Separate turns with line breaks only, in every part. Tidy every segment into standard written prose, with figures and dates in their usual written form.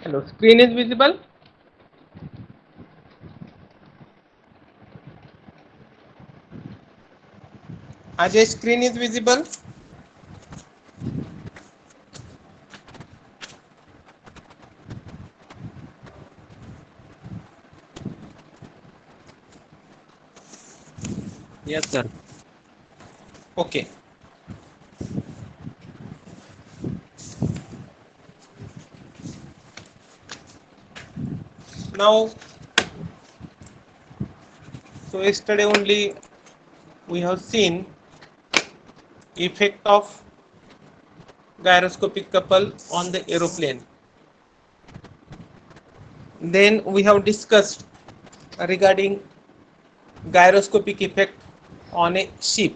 Hello, screen is visible. Ajay, screen is visible.
Yes, sir.
Okay. Now, so yesterday only we have seen effect of gyroscopic couple on the aeroplane. Then we have discussed regarding gyroscopic effect on a ship.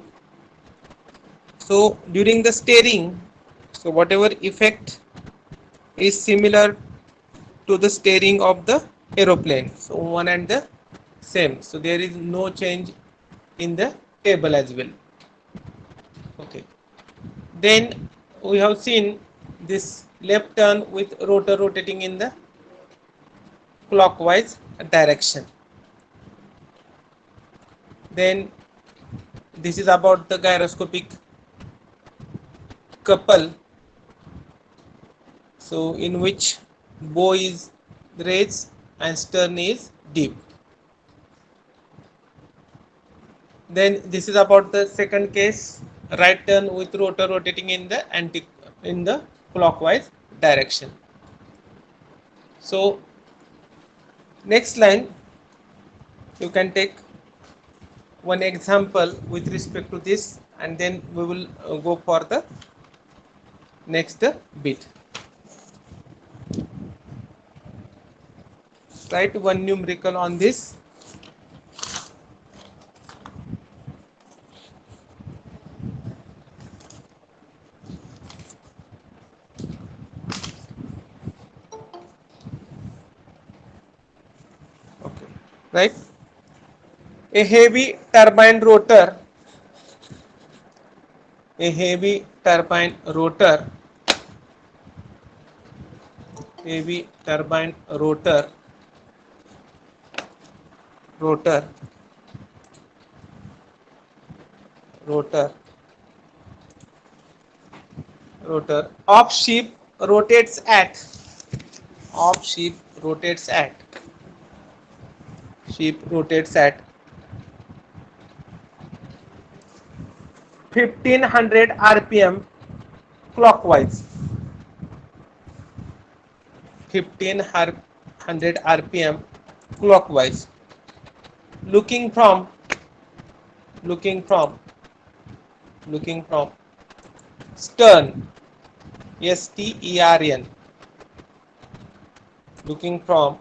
So during the steering, so whatever effect is similar to the steering of the aeroplane. So one and the same. So there is no change in the table as well. Okay. Then we have seen this left turn with rotor rotating in the clockwise direction. Then this is about the gyroscopic couple. So in which bow is raised and stern is deep. Then this is about the second case, right turn with rotor rotating in the clockwise direction. So next line you can take one example with respect to this, and then we will go for the next bit. Write one numerical on this. Okay, right? A heavy turbine rotor, a heavy turbine rotor, heavy turbine rotor, rotor, rotor of ship rotates at, of ship rotates at, ship rotates at 1500 rpm clockwise, 1500 rpm clockwise, looking from looking from looking from stern, stern, looking from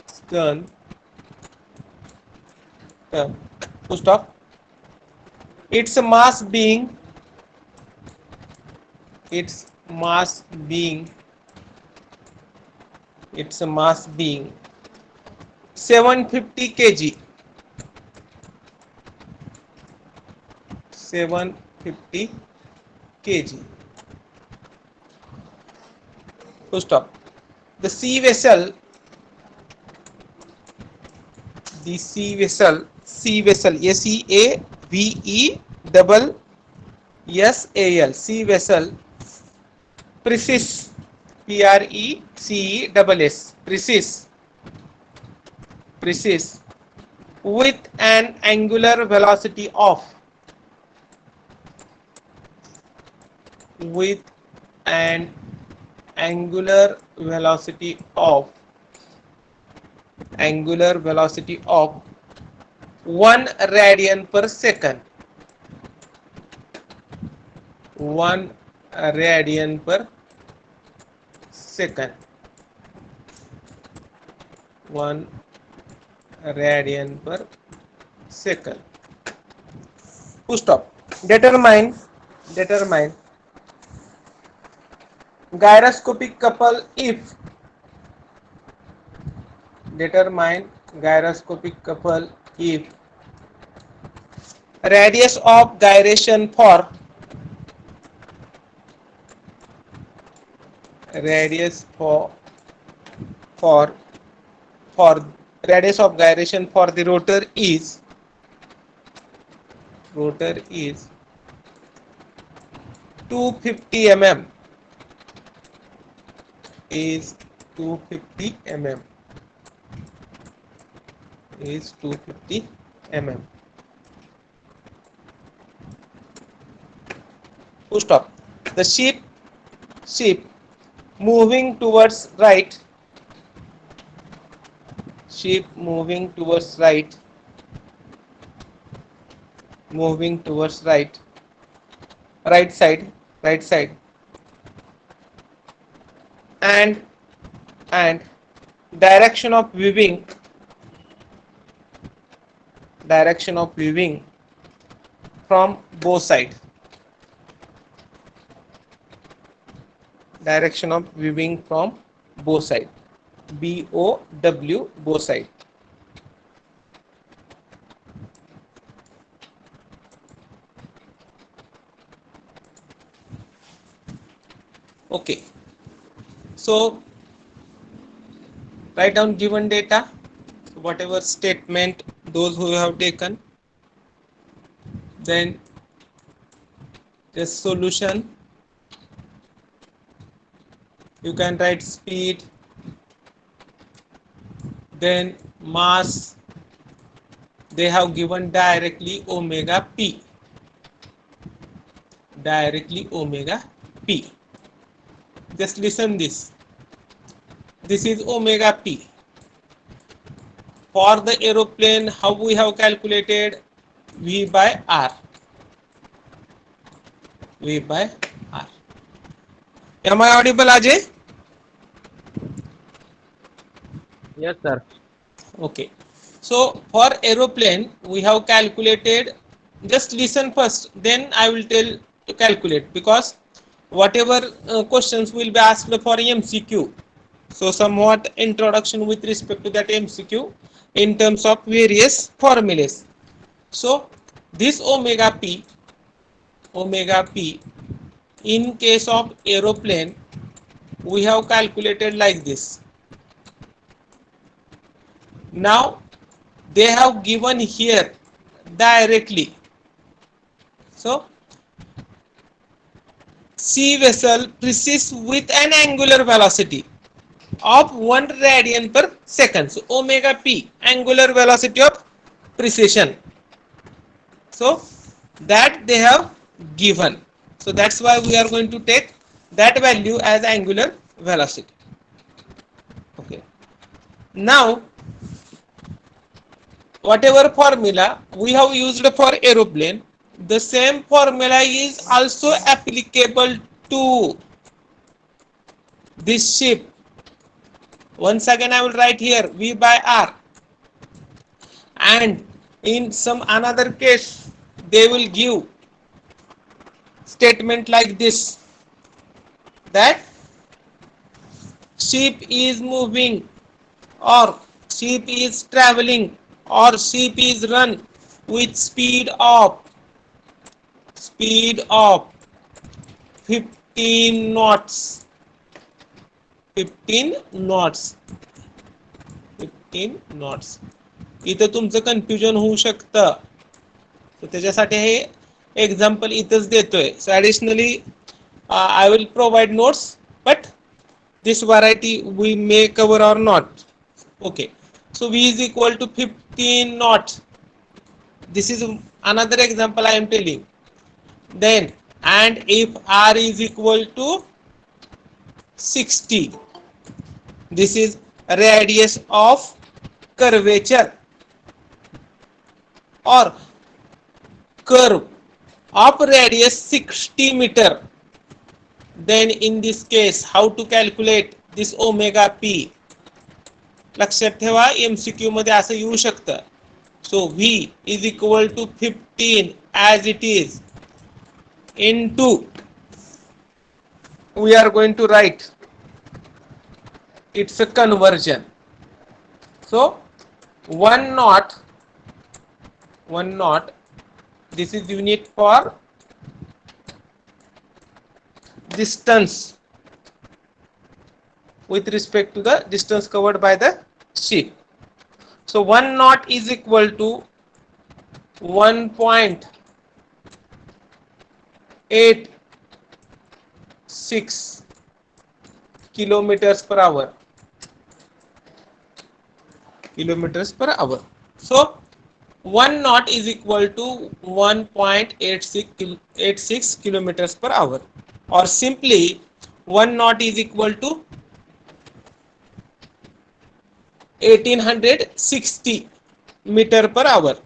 stern, turn, full stop, its mass being, its mass being its mass being 750 kg, 750 kg, full stop. The sea vessel, the sea vessel, sea vessel, precise, precise, precise, with an angular velocity of, with an angular velocity of, angular velocity of 1 radian per second, 1 radian per second, 1 radian per second. Full stop. Determine gyroscopic couple if, determine gyroscopic couple if radius of gyration for, radius for for radius of gyration for the rotor is 250 mm, is 250 mm, is 250 mm. Full stop. The ship moving towards right, ship moving towards right, moving towards right side, right side, and and direction of weaving, direction of weaving from both sides, direction of weaving from both sides, BOW, both sides. Okay, so write down given data, whatever statement those who have taken, then just solution. You can write speed, then mass. They have given directly omega p, directly omega p. Just listen this. This is omega p. For the aeroplane, how we have calculated? V by R. V by R. Am I audible, Ajay?
Yes, sir.
Okay. So for aeroplane, we have calculated. Just listen first, then I will tell to calculate, because whatever questions will be asked for MCQ. So somewhat introduction with respect to that MCQ in terms of various formulas. So this omega p in case of aeroplane, we have calculated like this. Now they have given here directly. So sea vessel proceeds with an angular velocity of 1 radian per second. So omega p, angular velocity of precession. So that they have given. So that's why we are going to take that value as angular velocity. Okay. Now whatever formula we have used for aeroplane, the same formula is also applicable to this ship. Once again I will write here V by R, and in some another case they will give statement like this, that ship is moving, or ship is traveling, or ship is run with speed of 15 knots, 15 knots, 15 knots. इथं तुमचं confusion होऊ शकतं, तर त्याच्यासाठी हे example इथंच देतोय. सो additionally I will provide notes, but this variety we may cover or not. Okay, so V is equal to 15 knots. This is another example I am telling. Then, and if R is equal to 60, this is radius of curvature or curve of radius 60 meter, then in this case how to calculate this omega p? लक्षात ठेवा, MCQ मध्ये असं येऊ शकतं. So V is equal to 15 as it is into, we are going to write, it's a conversion. So 1 knot, this is unit for distance. with respect to the distance covered by the ship. So 1 knot is equal to 1.86 kilometers per hour. So 1 knot is equal to 1.86 kilometers per hour, or simply 1 knot is equal to 1860 meter per hour.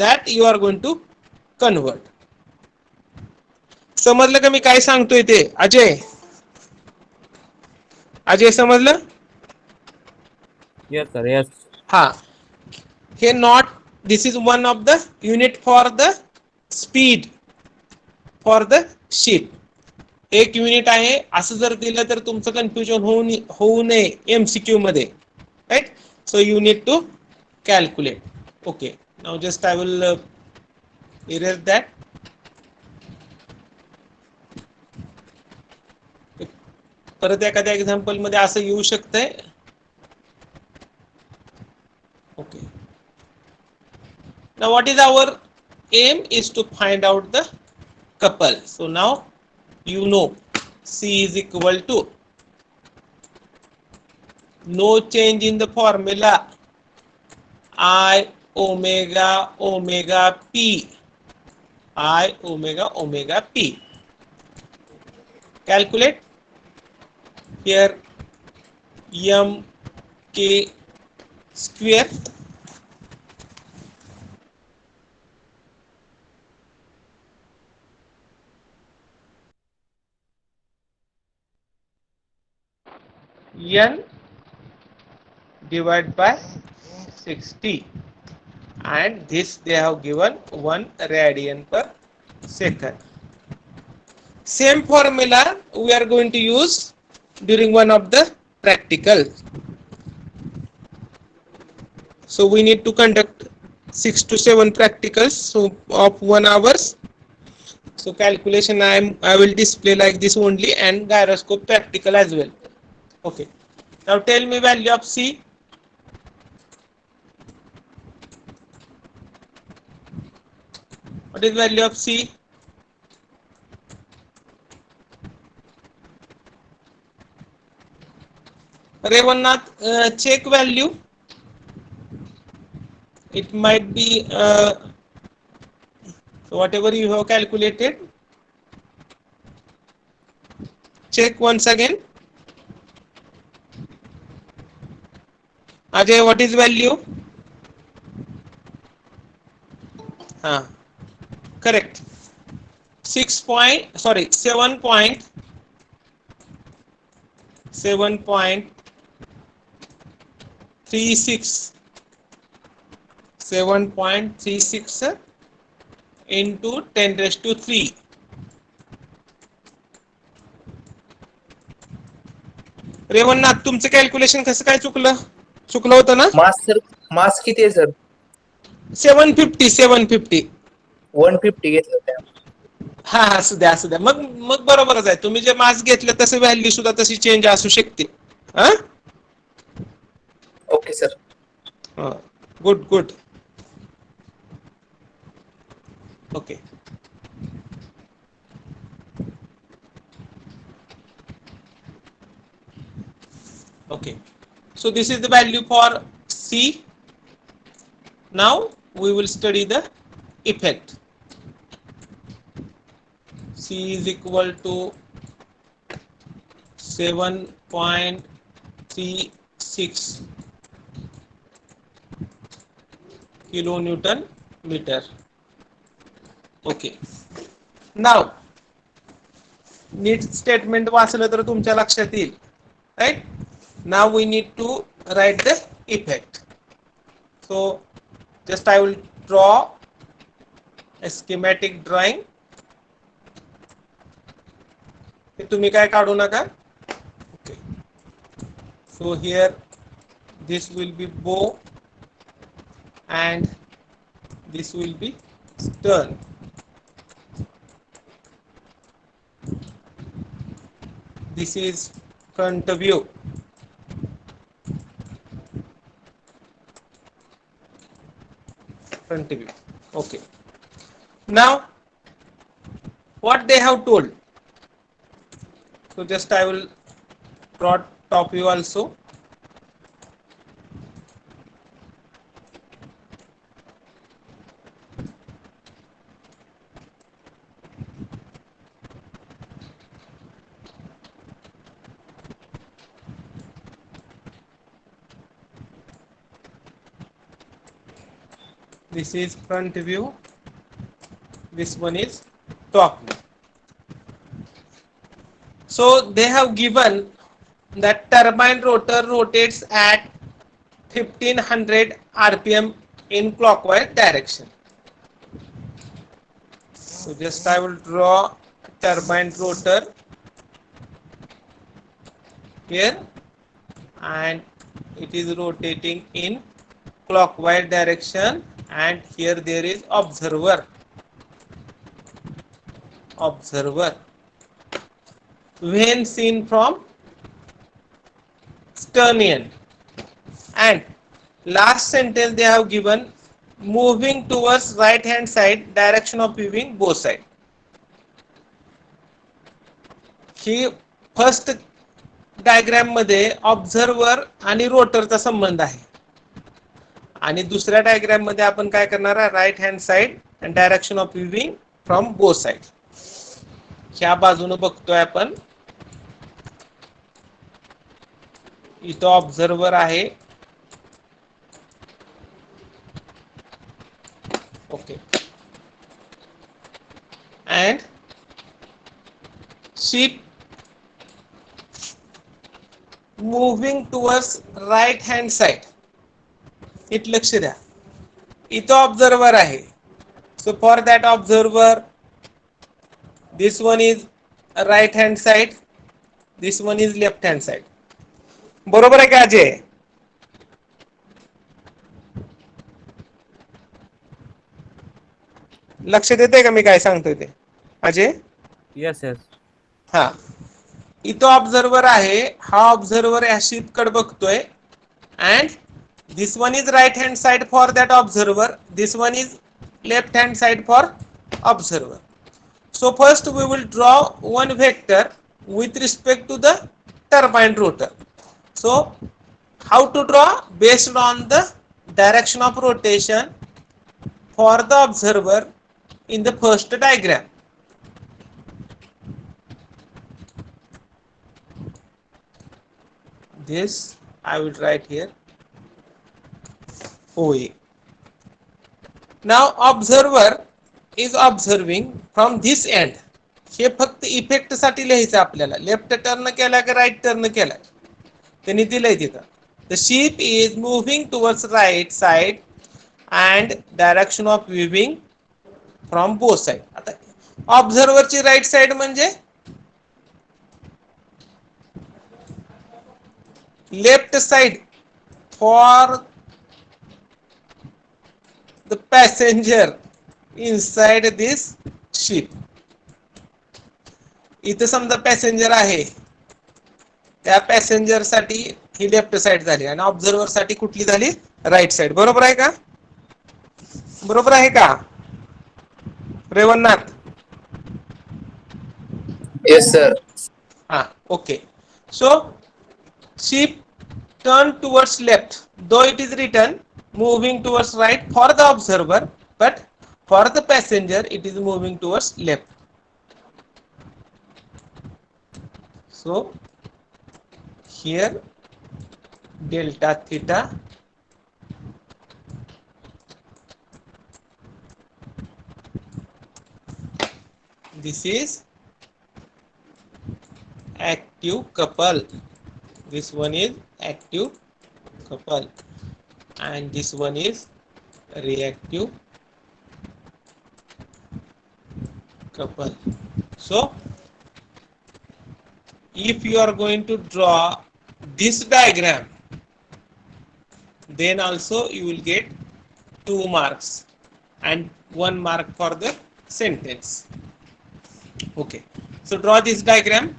That you are going to convert. समजलं का मी काय सांगतोय ते? अजय समजलं?
Yes, sir. Yes.
हा, हे knot, this is one of the unit for the speed for the ship. एक unit आहे. असं जर दिलं तर तुमचं कन्फ्युजन होऊ नये एमसीक्यू मध्ये, right? So you need to calculate. Okay, now just I will erase that. परत एखाद्या एक्झाम्पल मध्ये असं येऊ शकतंय. ओके, now what is our aim is to find out the couple. So now you know C is equal to, no change in the formula, I omega omega p, I omega omega p. Calculate here, m k square n divided by 60, and this they have given 1 radian per second. Same formula we are going to use during one of the practical. So we need to conduct 6 to 7 practicals, so of 1 hours. So calculation I will display like this only, and gyroscope practical as well. Okay, now tell me value of C. What is value of C? Revannath, check value. It might be so whatever you have calculated, check once again. Ajay, what is value? Correct. 7.36 into 10 raised to 3. रेवन्नाथ, तुमचं calculation कसं काय चुकलं होतं ना?
मास किती आहे sir?
750
150 घेतलं त्या.
हा, असू द्या. मग बरोबरच आहे. तुम्ही जे मास घेतलं तसे व्हॅल्यू सुद्धा तशी चेंज असू शकते.
Okay sir.
Good. Okay, so this is the value for C. Now we will study the effect. C is equal to 7.36 kilonewton meter. Okay, now नीट स्टेटमेंट वाचलं तर तुमच्या लक्षात येईल, right? Now we need to write the effect. So just I will draw a schematic drawing. तुम्ही काय काढू नका. Okay, so here this will be bow and this will be stern. This is front view. Front view. Okay. Now, what they have told. So just I will draw top view also. This is front view. This one is top view. So they have given that turbine rotor rotates at 1500 rpm in clockwise direction. So just I will draw turbine rotor here, and it is rotating in clockwise direction, and here there is observer when seen from stern end. And last sentence they have given moving towards right hand side direction of viewing both side. He first diagram मध्ये observer आणि रोटरचा संबंध आहे, आणि दुसऱ्या diagram मध्ये आपण काय करणार आहे, right hand side and direction of viewing from both side. ह्या बाजूने बघतोय आपण, इथं ऑब्झर्वर आहे. Okay. And ship moving towards right hand side. इथं लक्ष द्या, इथं ऑब्झर्वर आहे. So for that observer this one is right hand side, this one is left hand side. बरोबर आहे का अजय? लक्ष देते का मी काय सांगतोय ते अजय?
Yes, yes.
हा, इथं ऑब्झर्वर आहे. हा ऑब्झर्वर या शिप कडे बघतोय, and this one is right hand side for that observer, this one is left hand side for observer. So first we will draw one vector with respect to the turbine rotor. So how to draw? Based on the direction of rotation for the observer in the first diagram. This I will write here OA. Now observer is observing from this end. हे फक्त effect साठी लिहायचं आपल्याला. Left turn केला की right turn केला त्यांनी दिलंय तिथं. The ship is moving towards right side and direction of viewing from both side. आता ऑब्झर्वरची राईट साइड म्हणजे left side for the passenger inside this ship. इथे समजा पॅसेंजर आहे, त्या पॅसेंजर साठी ही लेफ्ट साइड झाली आणि ऑब्झर्वर साठी कुठली झाली, राईट साइड. बरोबर आहे का? बरोबर आहे का रेवणनाथ?
Yes, sir.
हा, okay. So ship turn towards left, though it is written moving towards right for the observer, but for the passenger it is moving towards left. So here delta theta this is active couple, this one is active couple, and this one is reactive couple. So if you are going to draw this diagram, then also you will get 2 marks and 1 mark for the sentence. Okay, so draw this diagram.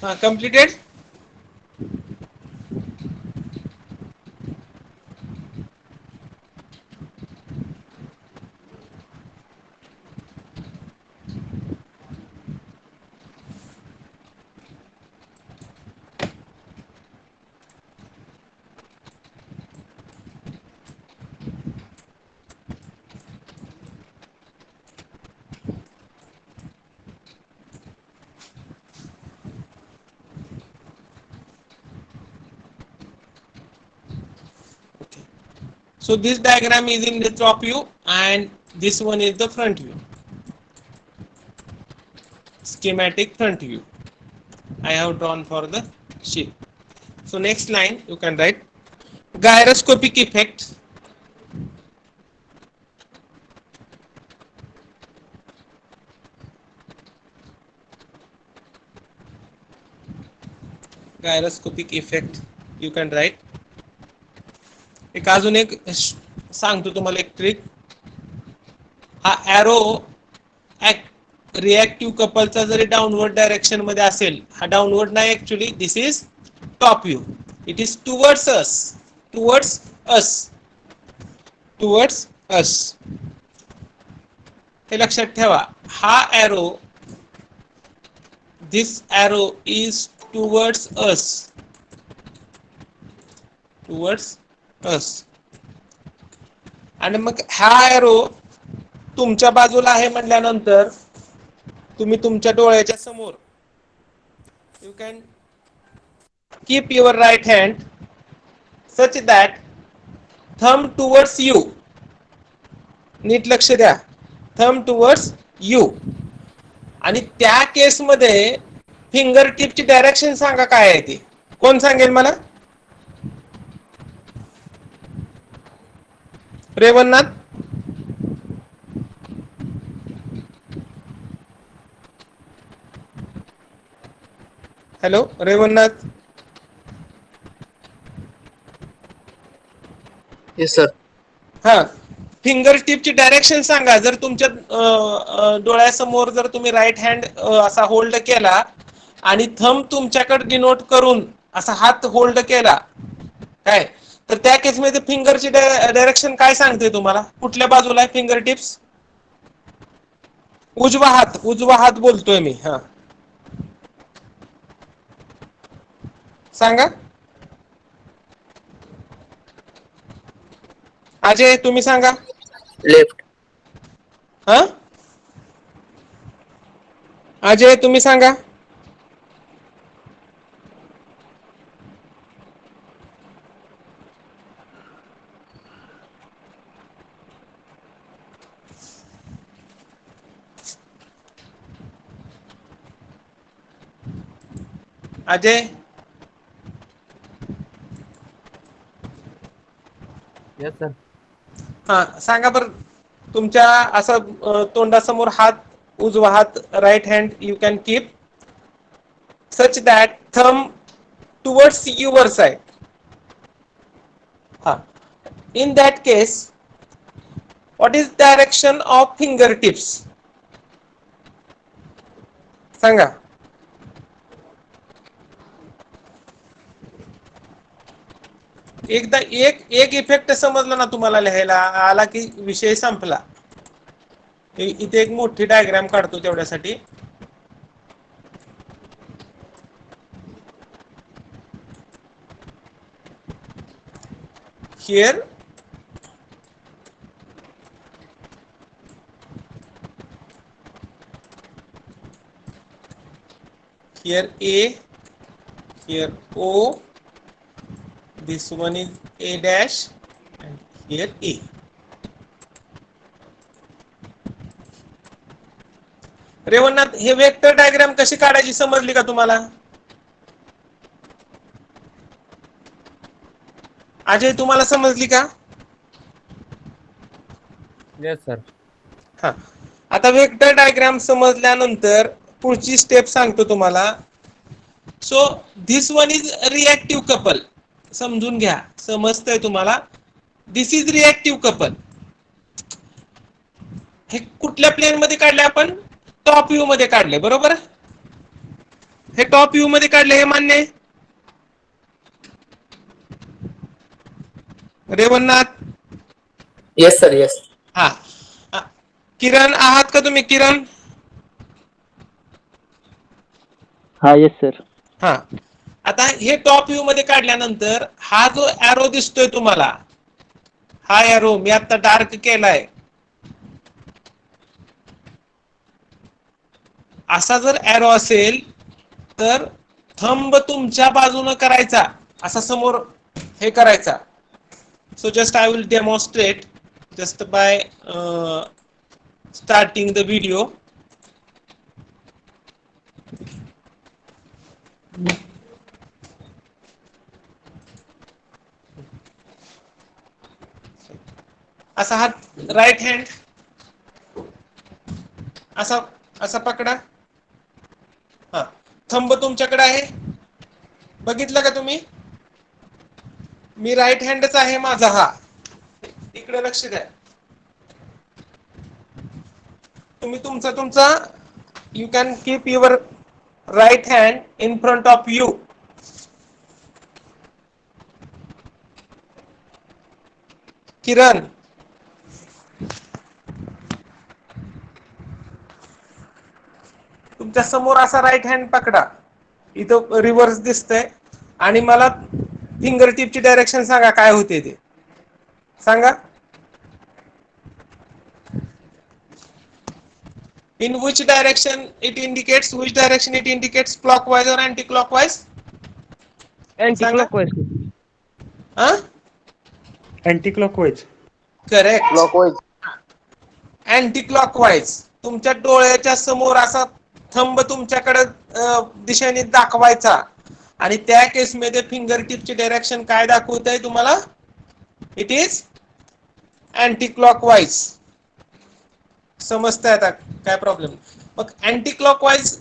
Completed. So this diagram is in the top view and this one is the front view. Schematic front view I have drawn for the sheet. So next line you can write gyroscopic effect. Gyroscopic effect you can write. एक अजून एक सांगतो तुम्हाला एक trick. हा arrow reactive कपलचा जरी downward direction मध्ये असेल, हा डाउनवर्ड नाही actually, this is top view. It is towards us, towards us, towards us. हे लक्षात ठेवा. हा arrow, this arrow is towards us, towards us. आणि मग हा एरो तुमच्या बाजूला आहे म्हटल्यानंतर तुम्ही तुमच्या डोळ्याच्या समोर you can keep your right hand such that thumb towards you. नीट लक्ष द्या, थंब टुवर्ड्स यू. आणि त्या केसमध्ये फिंगर टिपची डायरेक्शन सांगा काय आहे ती. कोण सांगेल मला? Revannath. Hello Revannath.
Yes sir.
हा, फिंगर टिपची डायरेक्शन सांगा. जर तुमच्या डोळ्यासमोर जर तुम्ही राईट हँड असा होल्ड केला आणि थंब तुमच्याकडे डिनोट करून असा हात होल्ड केला काय, तर त्या केसमध्ये फिंगरची डायरेक्शन काय सांगते तुम्हाला? कुठल्या बाजूला आहे फिंगर टिप्स? उजवा हात, उजवा हात बोलतोय मी. हा सांगा. अजय तुम्ही सांगा.
लेफ्ट.
हा अजय तुम्ही सांगा. अजय.
Yes, sir.
हा सांगा बर. तुमच्या असं तोंडासमोर हात, उजवा हात, right hand you can keep such that thumb towards your side. हा, in that case what is direction of finger tips सांगा. एकदा एक इफेक्ट समजला ना तुम्हाला लिहायला आला की विषय संपला. इथे एक मोठी डायग्राम काढतो तेवढ्यासाठी. Here here A, here O, this one is A dash and here A. Revannath, हे वेक्टर डायग्राम कशी काढायची समजली का तुम्हाला? अजय तुम्हाला समजली का?
Yes, sir.
हा, आता वेक्टर डायग्राम समजल्यानंतर पुढची स्टेप सांगतो तुम्हाला. So this one is reactive couple. समजून घ्या, समजतंय तुम्हाला? This is reactive couple. हे कुठल्या प्लेन मध्ये काढले आपण? टॉप व्ह्यू मध्ये काढले, बरोबर. हे टॉप व्ह्यू मध्ये काढले, हे मान्य आहे? Revannath,
Yes, sir. Yes.
हा. किरण आहात का तुम्ही? किरण,
हा येस सर.
हा. आता हे टॉप व्ह्यू मध्ये काढल्यानंतर हा जो एरो दिसतोय तुम्हाला, हा एरो मी आता डार्क केलाय, असा जर एरो असेल तर थंब तुमच्या बाजूने करायचा, असा समोर हे करायचा. So just I will demonstrate just by starting the video. असा हात राईट हँड असा असा पकडा. हा, थंब तुमच्याकडे आहे, बघितलं का तुम्ही? मी राईट हँडच आहे माझा हा. इकडे लक्ष द्या. तुम्ही तुमचा you can keep your right hand in front of you. Kiran, तुमच्या समोर असा राईट हँड पकडा. इथं रिव्हर्स दिसतंय आणि मला फिंगर टिपची डायरेक्शन सांगा काय होते ते सांगा. In which direction it indicates? Which direction it indicates? Clockwise or anti-clockwise?
Anti
Sanga.
Clockwise.
Anti clockwise.
Correct.
Clockwise.
Anti clockwise. तुमच्या डोळ्याच्या समोर असा थंब तुमच्याकडे दिशेने दाखवायचा आणि त्या केसमध्ये फिंगर टिपची डायरेक्शन काय दाखवत आहे तुम्हाला? It is anti clockwise. समजतंय आता काय प्रॉब्लेम? मग अँटी क्लॉकवाईज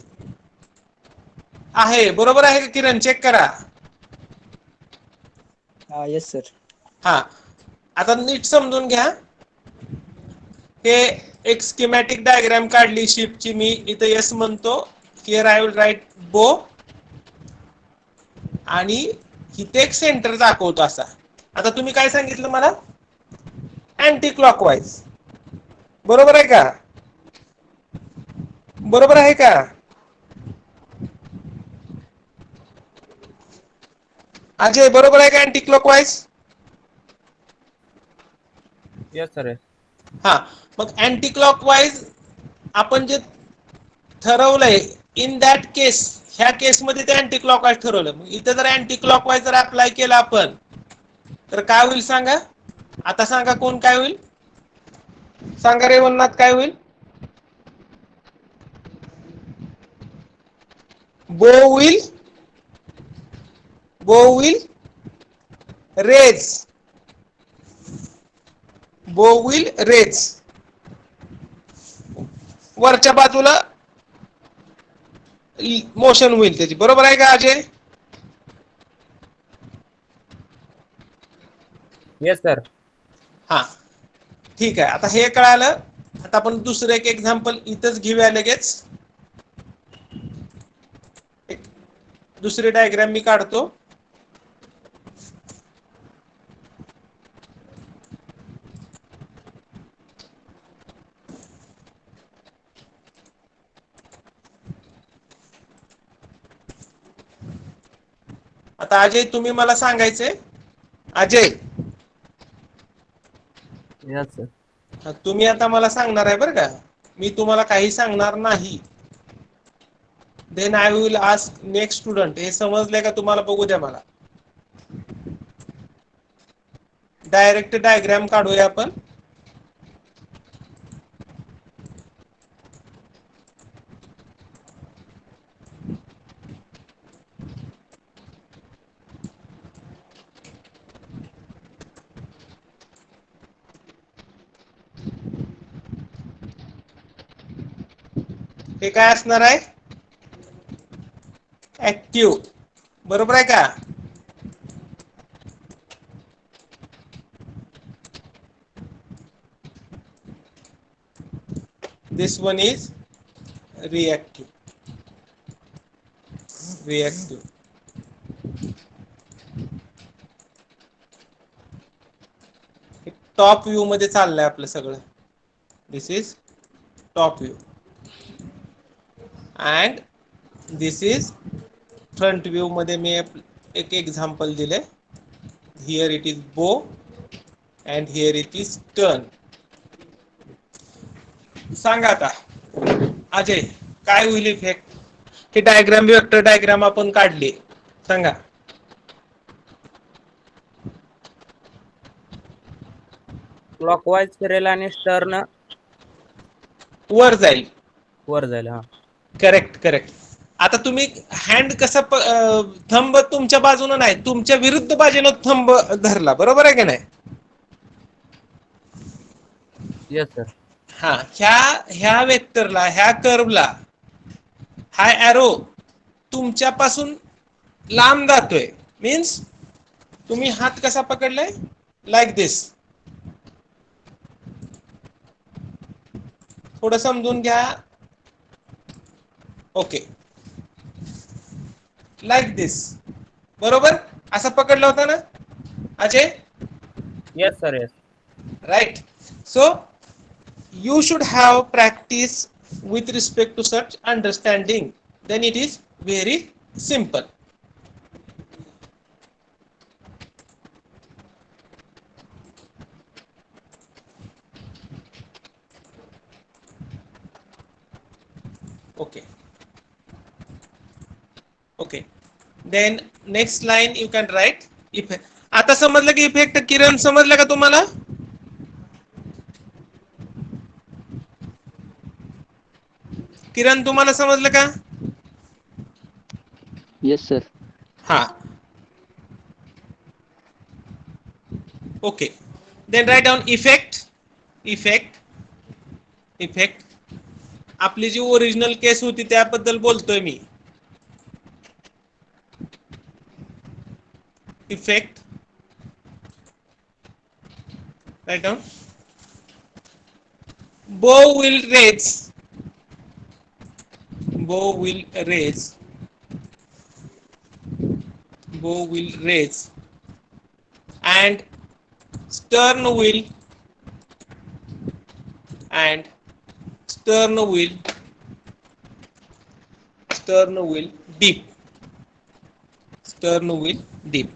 आहे, बरोबर आहे का किरण? चेक करा.
हा येस सर.
हा, आता नीट समजून घ्या. हे एक स्कीमॅटिक डायग्राम काढली शिपची मी. इथे यस म्हणतो, हिअर आय विल राईट बो आणि इथे एक सेंटर दाखवतो असा. आता तुम्ही काय सांगितलं मला? Anti clockwise. बरोबर आहे का? बरोबर आहे का? अजय, बरोबर आहे का अँटी क्लॉकवाईज?
Yes sir.
हा, मग अँटी क्लॉकवाईज आपण जे ठरवलंय इन दॅट केस, ह्या केसमध्ये ते अँटी क्लॉकवाईज ठरवलं. मग इथे जर अँटी क्लॉकवाईज जर अप्लाय केला आपण तर काय होईल सांगा? आता सांगा कोण काय होईल? सांगा रेवणनाथ, काय होईल? बो विल रेज. बो विल रेज. वरच्या बाजूला मोशन होईल त्याची. बरोबर आहे का अजय?
Yes sir.
हा, ठीक आहे. आता हे कळालं. आता आपण दुसरं एक एक्झाम्पल इथंच घेऊया लगेच. दुसरी डायग्राम मी काढतो. आता अजय, तुम्ही मला सांगायचंय. Ajay,
yes sir.
तुम्ही आता मला सांगणार आहे बरं का. मी तुम्हाला काही सांगणार नाही. Then I will ask next student. हे समजलंय का तुम्हाला? बघू द्या मला. डायरेक्ट डायग्राम काढूया आपण. हे काय असणार आहे? ऍक्टिव्ह. बरोबर आहे का? This one is reactive. Reactive. Top view मध्ये चाललंय आपलं सगळं. This is top view and this is front view मध्ये मी एक एक्झाम्पल दिले. Here it is bow and here it is stern. सांगा आता अजय काय होईल इफेक्ट. ही डायग्राम वेक्टर डायग्राम आपण काढली. सांगा.
क्लॉकवाईज फिरेल आणि टर्न
वर जाईल.
वर जाईल. हा
करेक्ट करेक्ट. आता तुम्ही हँड कसा थंब तुमच्या बाजूने नाही तुमच्या विरुद्ध बाजूने थंब धरला बरोबर आहे की नाही.
Yes sir.
हा ह्या वेक्टरला ह्या कर्वला हा एरो तुमच्यापासून लांब जातोय. मीन्स तुम्ही हात कसा पकडलाय लाईक दिस. थोडं समजून घ्या. Okay like this. बरोबर असं पकडलं होतं ना Ajay.
Yes sir. Yes.
Right. So you should have practice with respect to such understanding, then it is very simple. Okay. Okay. Then next line you can write effect. आता समजलं की effect. किरण समजलं का तुम्हाला. किरण तुम्हाला समजलं का.
Yes, sir.
हा. Okay. Then right down effect. Effect आपली जी ओरिजिनल केस होती त्याबद्दल बोलतोय मी. Effect right down. bow will raise and stern will dip.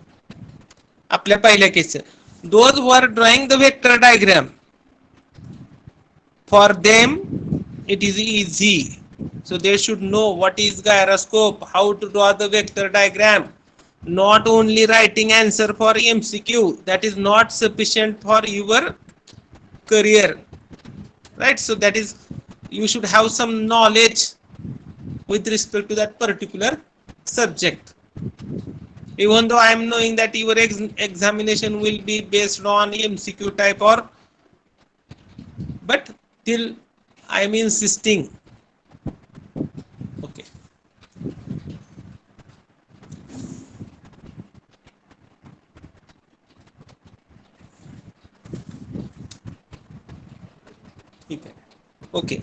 आपल्या पहिल्या case. those who are drawing the vector diagram, for them it is easy. So they should know what is gyroscope, how to draw the vector diagram. Not only writing answer for MCQ, that is not sufficient for your career, right? So that is, you should have some knowledge with respect to that particular subject. Even though I am knowing that your examination will be based on MCQ type or, but till I am insisting. Okay. Okay.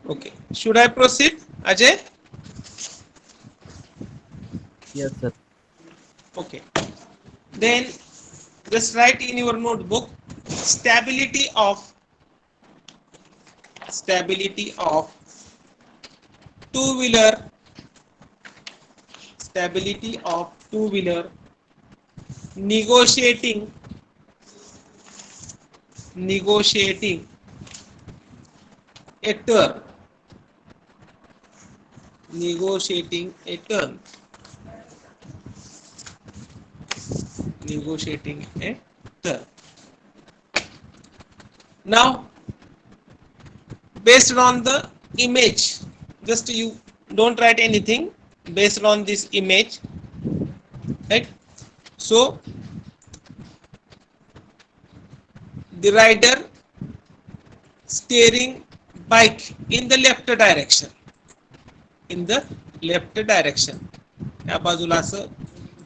Okay. Should I proceed, Ajay?
Yes, sir.
Okay. Then just write in your notebook stability of two-wheeler. Stability of two-wheeler negotiating a turn. Negotiating a turn. Now, based on the image, just you don't write anything, based on this image, right? So the rider steering bike in the left direction. या बाजूला असं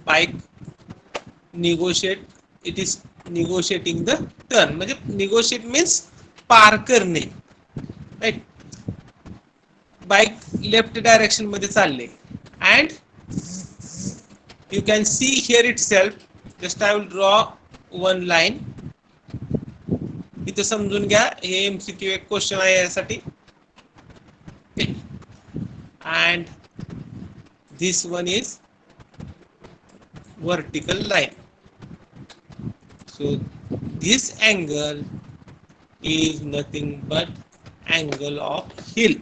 bike negotiate, it is negotiating the turn. म्हणजे negotiate means पार करणे, right? Bike left direction मध्ये चालले and you can see here it self. Just I will draw one line. इथं समजून घ्या, हे एमसीक्यू एक क्वेश्चन आहे यासाठी. And this one is vertical line. So this angle is nothing but angle of hill.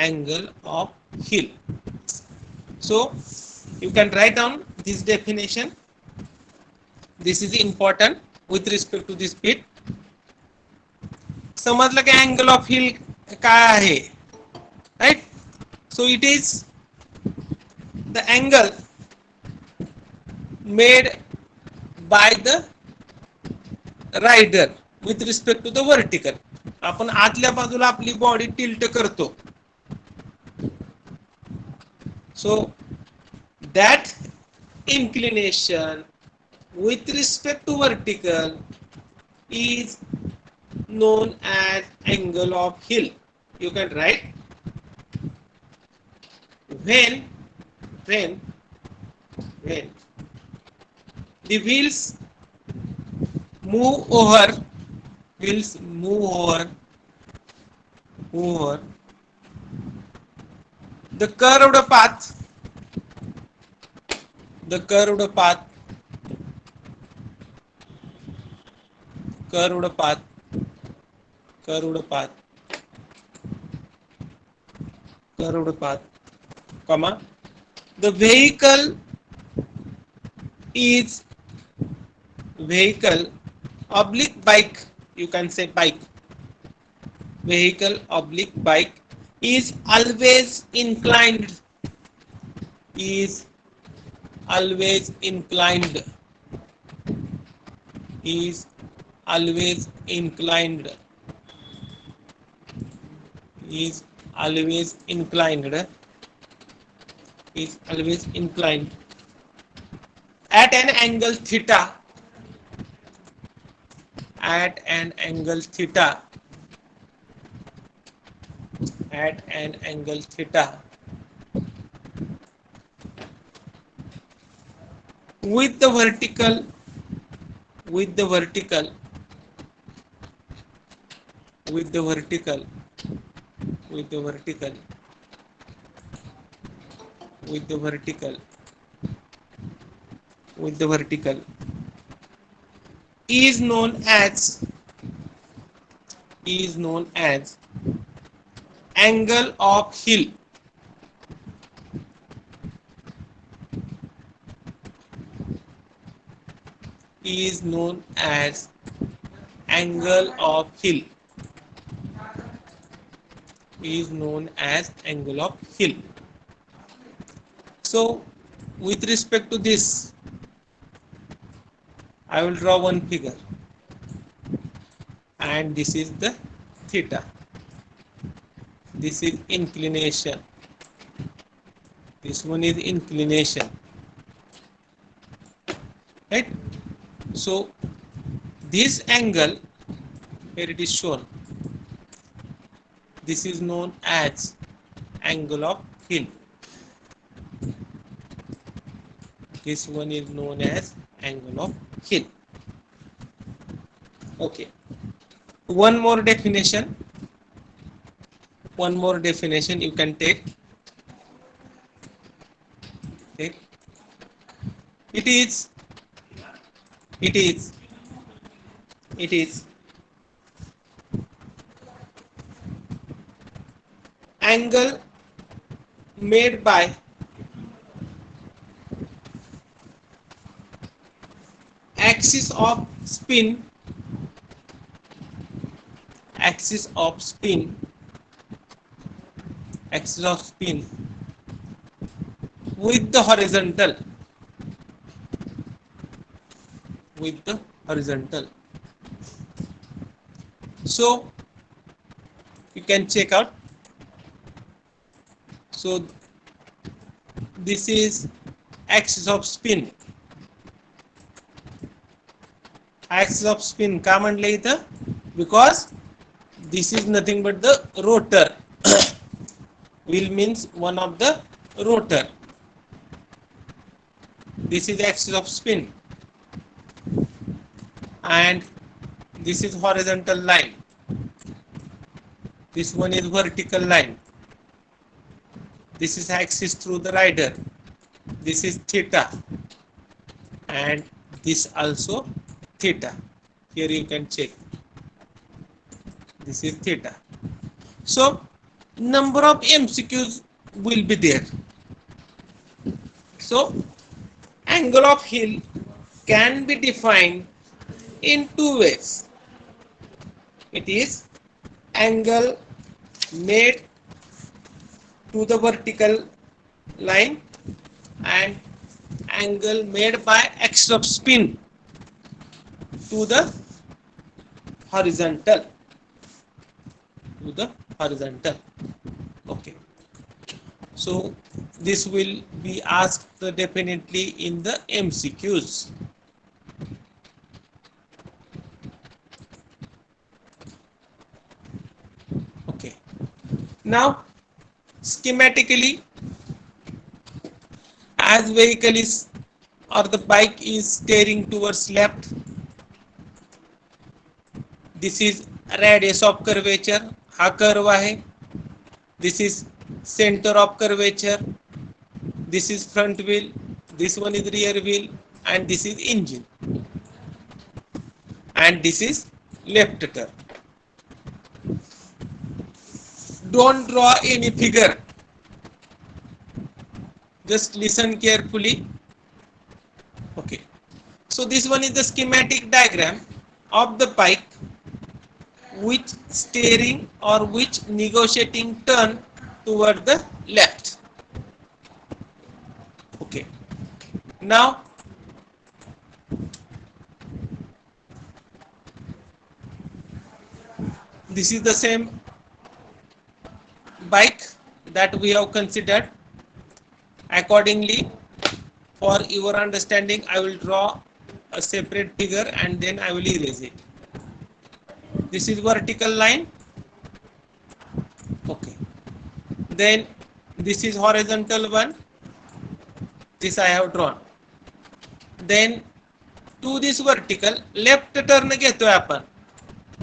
Angle of hill. So you can write down this definition. This is important with respect to this bit. समजलं की angle of hill काय आहे, right? So it is the angle made by the rider with respect to the vertical. आपण आतल्या बाजूला आपली body tilt करतो. So that inclination with respect to vertical is known as angle of hill. You can write when the wheels move over the curved path comma the vehicle oblique bike, you can say bike, vehicle oblique bike is always inclined at an angle theta with the vertical is known as angle of hill. Is known as angle of hill. So with respect to this, I will draw one figure, and this is the theta. This is inclination. This one is inclination, right? So this angle, here it is shown, this is known as angle of hill. This one is known as angle of hill. Okay, one more definition you can take. It is angle made by axis of spin with the horizontal. So you can check out. So this is axis of spin. का म्हणलं इथं? Because this is nothing but the rotor. wheel means one of the rotor. This is the axis of spin, and this is horizontal line. This one is vertical line. This is axis through the rider. This is theta, and this also theta. Here you can check. This is theta. So number of MCQs will be there. So angle of hill can be defined in two ways. It is angle made to the vertical line and angle made by axis of spin to the horizontal. Okay. So this will be asked definitely in the MCQs. Okay. Now schematically, as vehicle is or the bike is steering towards left, this is radius of curvature, हा curve आहे. This is center of curvature. This is front wheel, this one is rear wheel, and this is engine, and this is left turn. Don't draw any figure, just listen carefully. Okay, so this one is the schematic diagram of the bike which steering or which negotiating turn toward the left. Okay, now this is the same bike that we have considered. Accordingly, for your understanding, I will draw a separate figure and then I will erase it. This is vertical line. Okay, then this is horizontal one. This I have drawn. Then to this vertical left turn घेतोय आपण.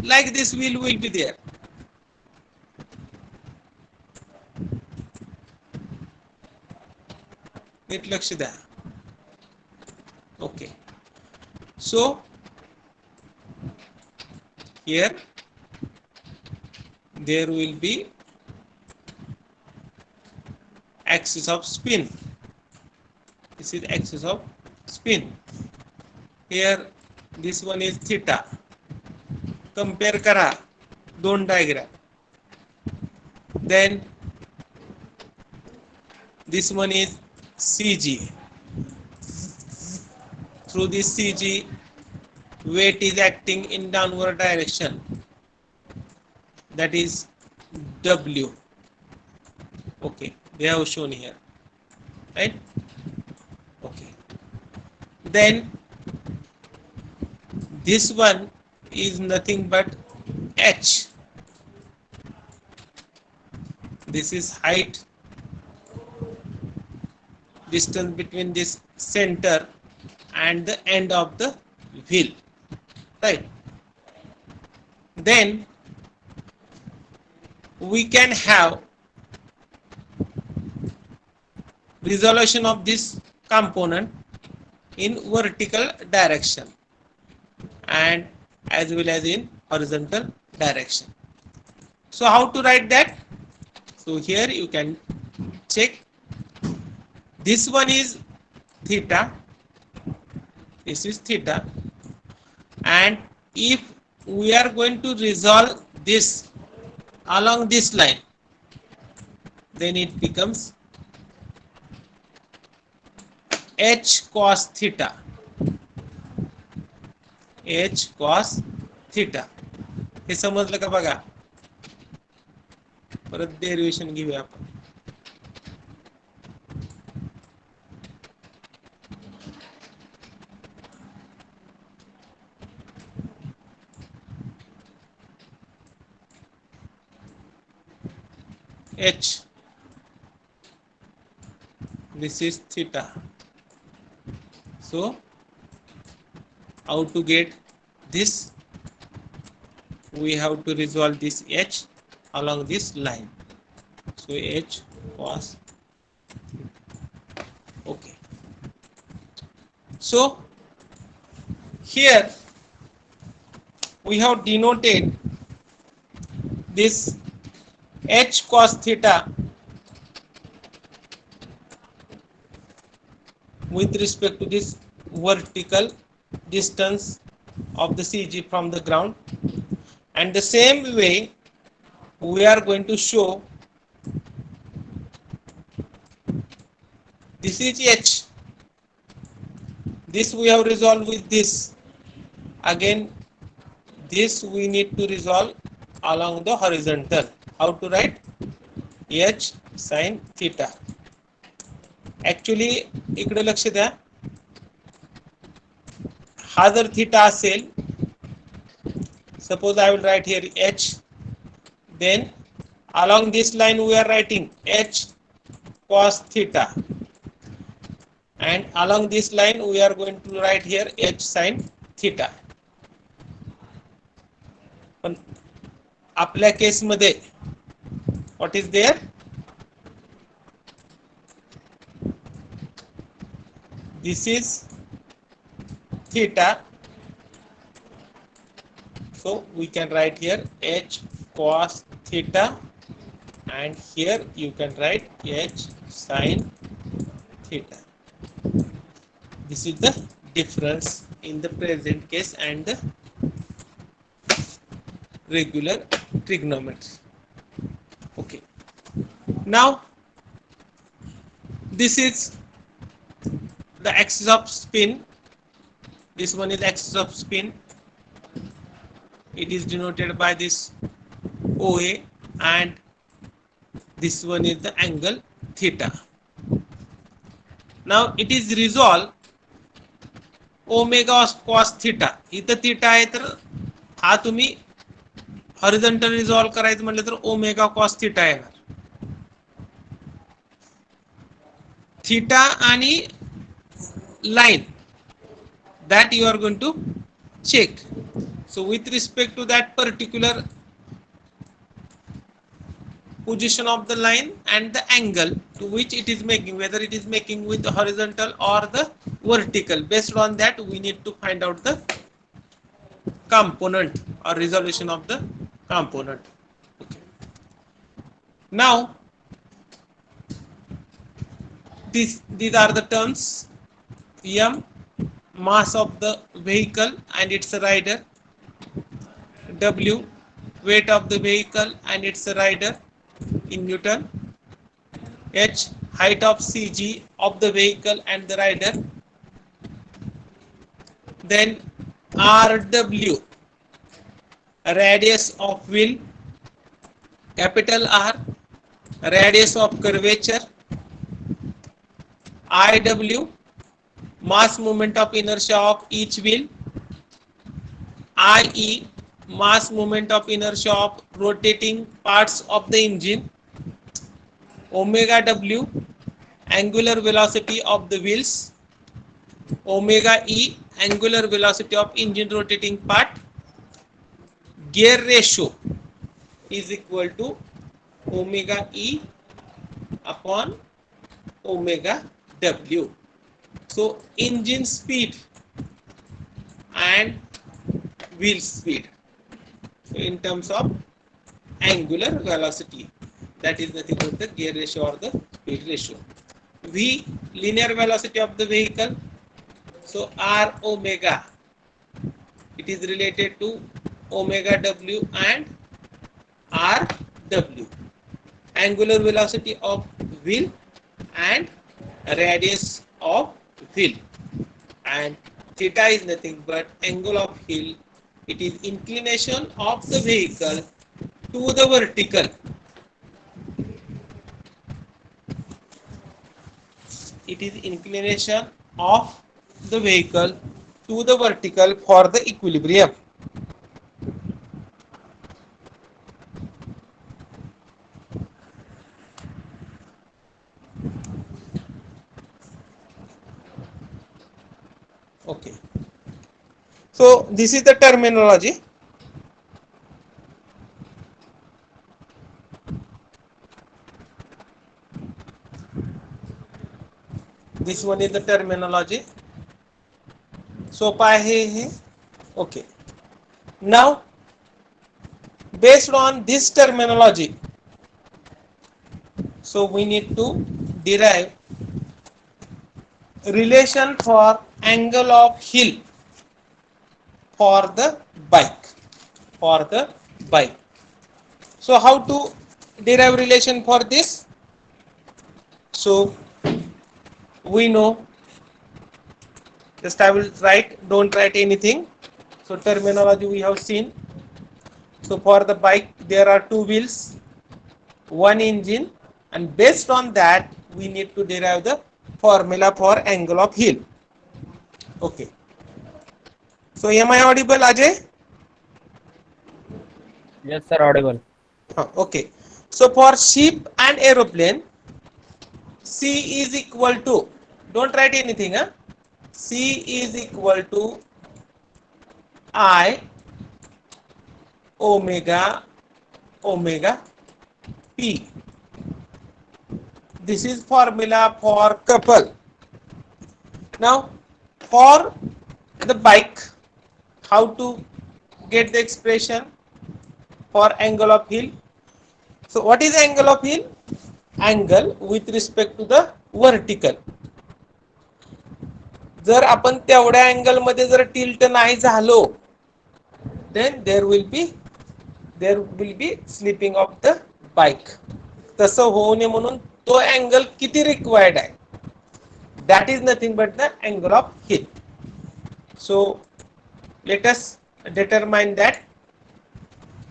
Like this wheel will be there. नीट लक्ष द्या. Okay, so here there will be axis of spin. This is axis of spin. Here this one is theta. Compare करा दोन diagram. Then this one is CG. Through this CG, weight is acting in downward direction. That is W. Okay, they have shown here, right? Okay. Then this one is nothing but H. This is height, distance between this center and the end of the wheel, right? Then we can have resolution of this component in vertical direction and as well as in horizontal direction. So how to write that? So here you can check. This one is theta. This is theta. And if we are going to resolve this along this line, then it becomes H cos theta. H cos theta. हे समजलं का बघा? परत derivation घेऊया आपण. H this is theta. So how to get this? We have to resolve this h along this line. So h cos. Okay. So here we have denoted this h cos theta with respect to this vertical distance of the CG from the ground, and the same way we are going to show this is h. This we have resolved with this. Again, this we need to resolve along the horizontal. How to write? h sin theta. Actually इकडे लक्ष द्या, हा जर theta असेल, suppose I will write here h, then along this line we are writing h cos theta, and along this line we are going to write here h sin theta. पण आपल्या case मध्ये what is there? This is theta, so we can write here h cos theta, and here you can write h sin theta. This is the difference in the present case and the regular trigonometry. Okay, now this is the axis of spin. This one is axis of spin. It is denoted by this OA, and this one is the angle theta. Now it is resolved omega cos theta. इथं theta आहे, तर हा तुम्ही horizontal resolve करायचं म्हटलं तर omega cos theta येणार. Theta आणि line that you are going to check. So with respect to that particular position of the line and the angle to which it is making, whether it is making with the horizontal or the vertical, based on that we need to find out the component or resolution of the component. Okay. Now these are the terms. M, mass of the vehicle and its rider. W, weight of the vehicle and its rider in Newton. H, height of CG of the vehicle and the rider. Then RW, radius of wheel. Capital R, radius of curvature. IW, mass moment of inertia of each wheel. IE, mass moment of inertia of rotating parts of the engine. Omega W, angular velocity of the wheels. Omega E, angular velocity of engine rotating part. Gear ratio is equal to omega E upon omega W. So engine speed and wheel speed, so in terms of angular velocity, that is nothing but the gear ratio or the speed ratio. V, linear velocity of the vehicle. So R omega, it is related to omega W and R W. Angular velocity of wheel and radius of wheel. And theta is nothing but angle of heel. It is inclination of the vehicle to the vertical. It is inclination of the vehicle to the vertical for the equilibrium. Okay. So this is the terminology. This one is the terminology. सोपा आहे हे. Okay. Now, based on this terminology, so we need to derive relation for angle of hill for the bike. For the bike. So how to derive relation for this? So we know, just I will write, don't write anything. So terminology we have seen. So for the bike there are two wheels, one engine, and based on that we need to derive the formula for angle of hill. Okay. So am I audible, Ajay?
Yes, sir. Audible.
Okay. So for ship and aeroplane, C is equal to, don't write anything, huh? C is equal to I omega omega P. This is formula for couple. Now for the bike, how to get the expression for angle of hill? So what is angle of hill? Angle with respect to the vertical. जर आपण तेवढ्या angle मध्ये जर tilt नाही झालो, then there will be slipping of the bike. तसं होऊ नये म्हणून तो अँगल किती रिक्वायर्ड आहे? That is nothing but the angle of hill. So let us determine that.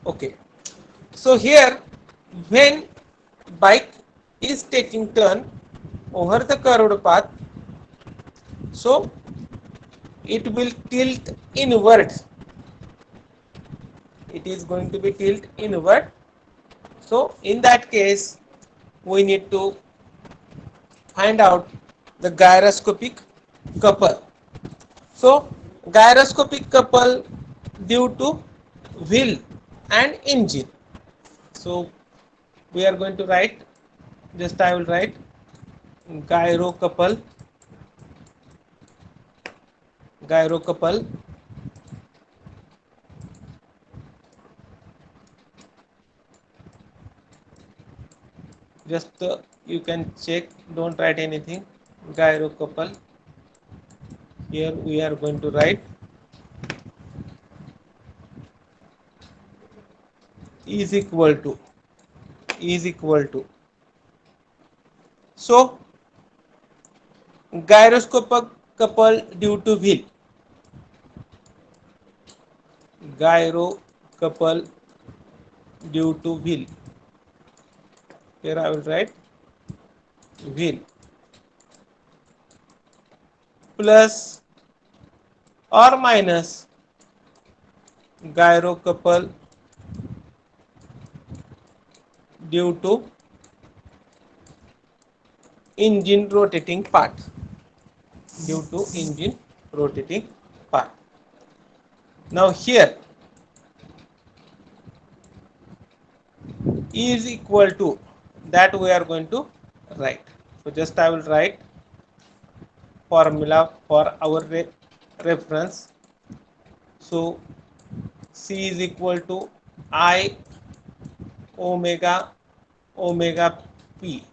Okay. So here when bike is taking turn over the curved path, so it will tilt inward. It is going to be tilt inward. So in that case we need to find out the gyroscopic couple. So gyroscopic couple due to wheel and engine. So we are going to write, just I will write gyro couple just you can check, don't write anything. Gyro couple, here we are going to write is equal to so gyroscopic couple due to wheel, gyro couple due to wheel, here I will write wheel plus or minus gyro couple due to engine rotating part, Now here is equal to, that we are going to write. So just I will write formula for our reference. So C is equal to I omega P.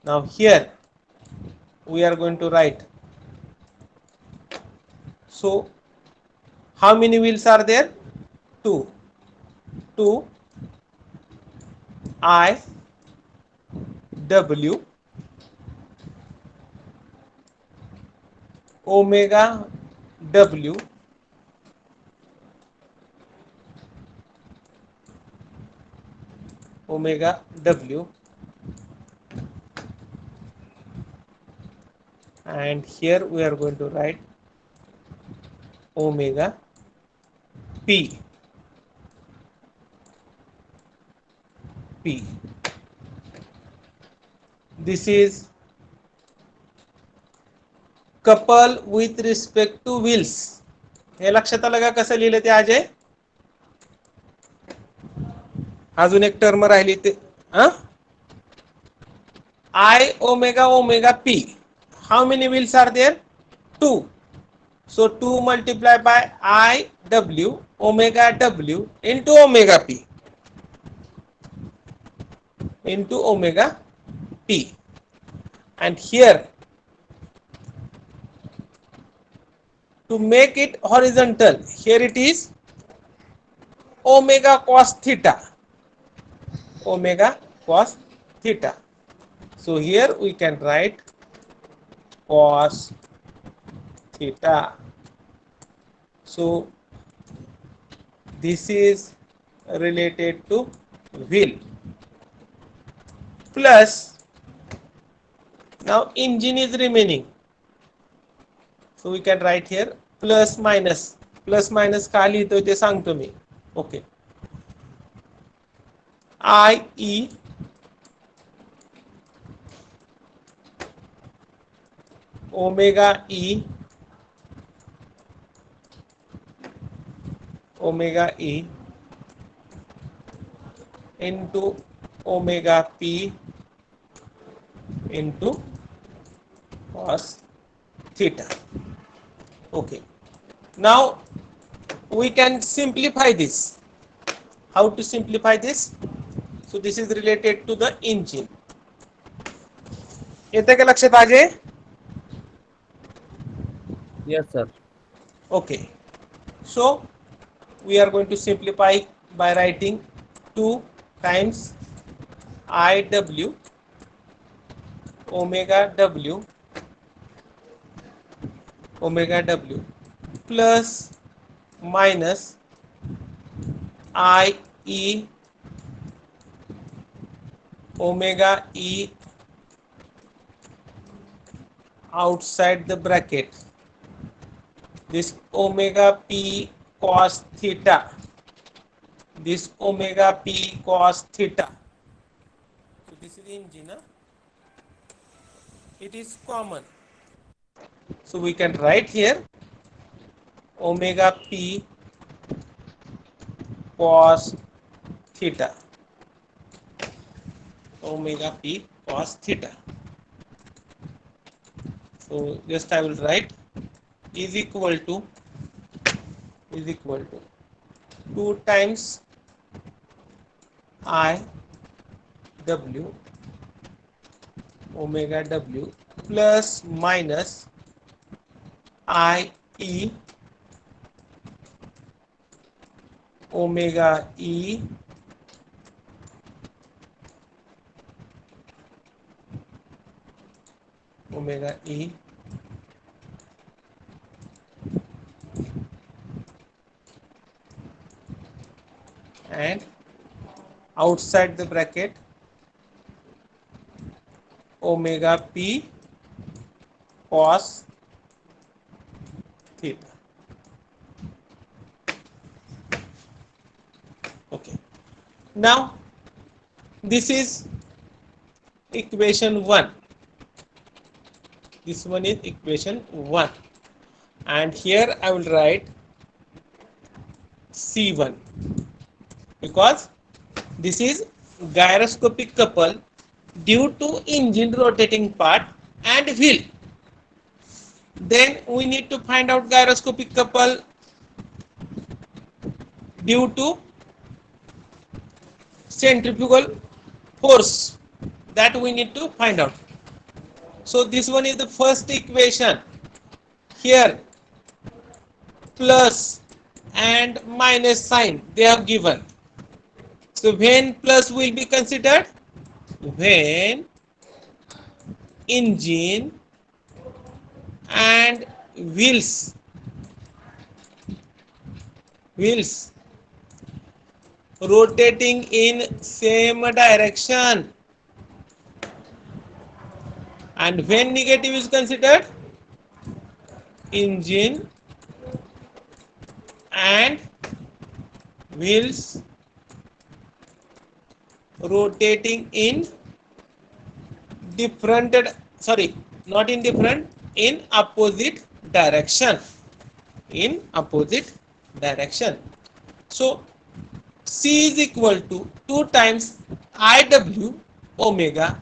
Now here we are going to write. So how many wheels are there? Two I W omega W and here we are going to write omega P. This is couple with respect to wheels. हे लक्षात आलं का कसं लिहिलं ते अजय? अजून एक term राहिली ते I omega omega p. How many wheels are there? 2. So 2 multiplied by I w omega w into omega p into omega p. And here to make it horizontal, here it is omega cos theta. Omega cos theta. So here we can write cos theta. So this is related to wheel. Plus now engine is remaining. So we can write here plus minus. Plus minus का लिहितो ते सांगतो मी. Okay. I e omega e into omega p into cos theta. Okay. Now we can simplify this. How to simplify this? So this is related to the engine. येते का लक्षात Ajay?
Yes, sir.
Okay. So we are going to simplify by writing 2 times IW omega W plus minus IE omega E outside the bracket. This omega p cos theta. This omega p cos theta. So this is the engine. It is common. So we can write here omega p cos theta. Omega p cos theta. So just I will write is equal to 2 times I w omega w plus minus I e omega e and outside the bracket omega p cos theta. Okay. Now this is equation 1. This one is equation 1. And here I will write C1 because this is gyroscopic couple due to engine rotating part and wheel. Then we need to find out gyroscopic couple due to centrifugal force, that we need to find out. So this one is the first equation. Here plus and minus sign they have given. So when plus will be considered? When engine and wheels rotating in same direction. And when negative is considered? Engine and wheels rotating in different, sorry, not in different, in opposite direction. In opposite direction. So C is equal to 2 times IW omega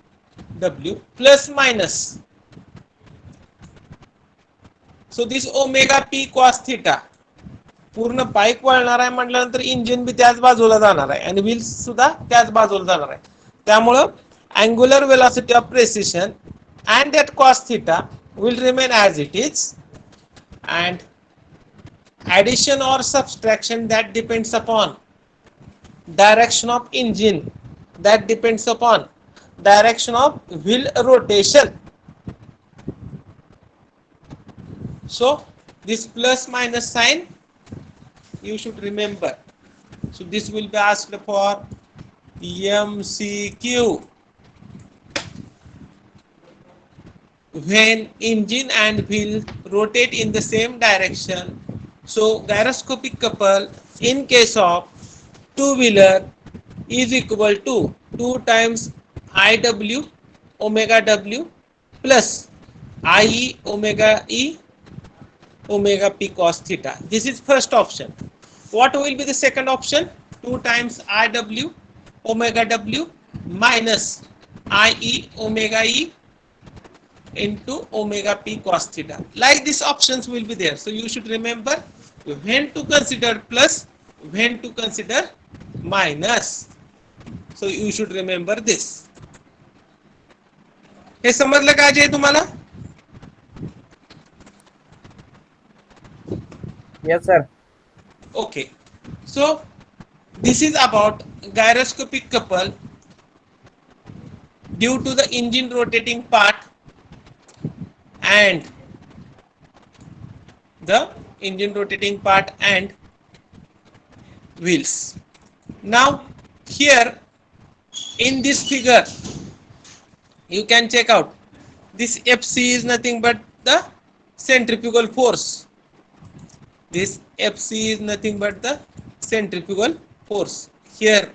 W plus minus. So this omega P cos theta पूर्ण bike वळणार आहे म्हटल्यानंतर engine B त्याच बाजूला जाणार आहे आणि wheels सुद्धा त्याच बाजूला जाणार आहे. त्यामुळे angular velocity of precision and that cos theta will remain as it is, and addition or subtraction that depends upon direction of engine, that depends upon direction of wheel rotation. So this plus minus sign you should remember. So this will be asked for MCQ. When engine and wheel rotate in the same direction, so gyroscopic couple in case of two-wheeler is equal to 2 times IW omega W plus IE omega E omega P cos theta. This is first option. What will be the second option? 2 times IW omega W minus IE omega E into omega P cos theta. Like these options will be there. So you should remember when to consider plus, when to consider minus. So you should remember this. हे समजलं का जे तुम्हाला?
Yes, sir.
Okay. So this is about gyroscopic couple due to the engine rotating part and the engine rotating part and wheels. Now here in this figure you can check out this FC is nothing but the centrifugal force. This FC is nothing but the centrifugal force. Here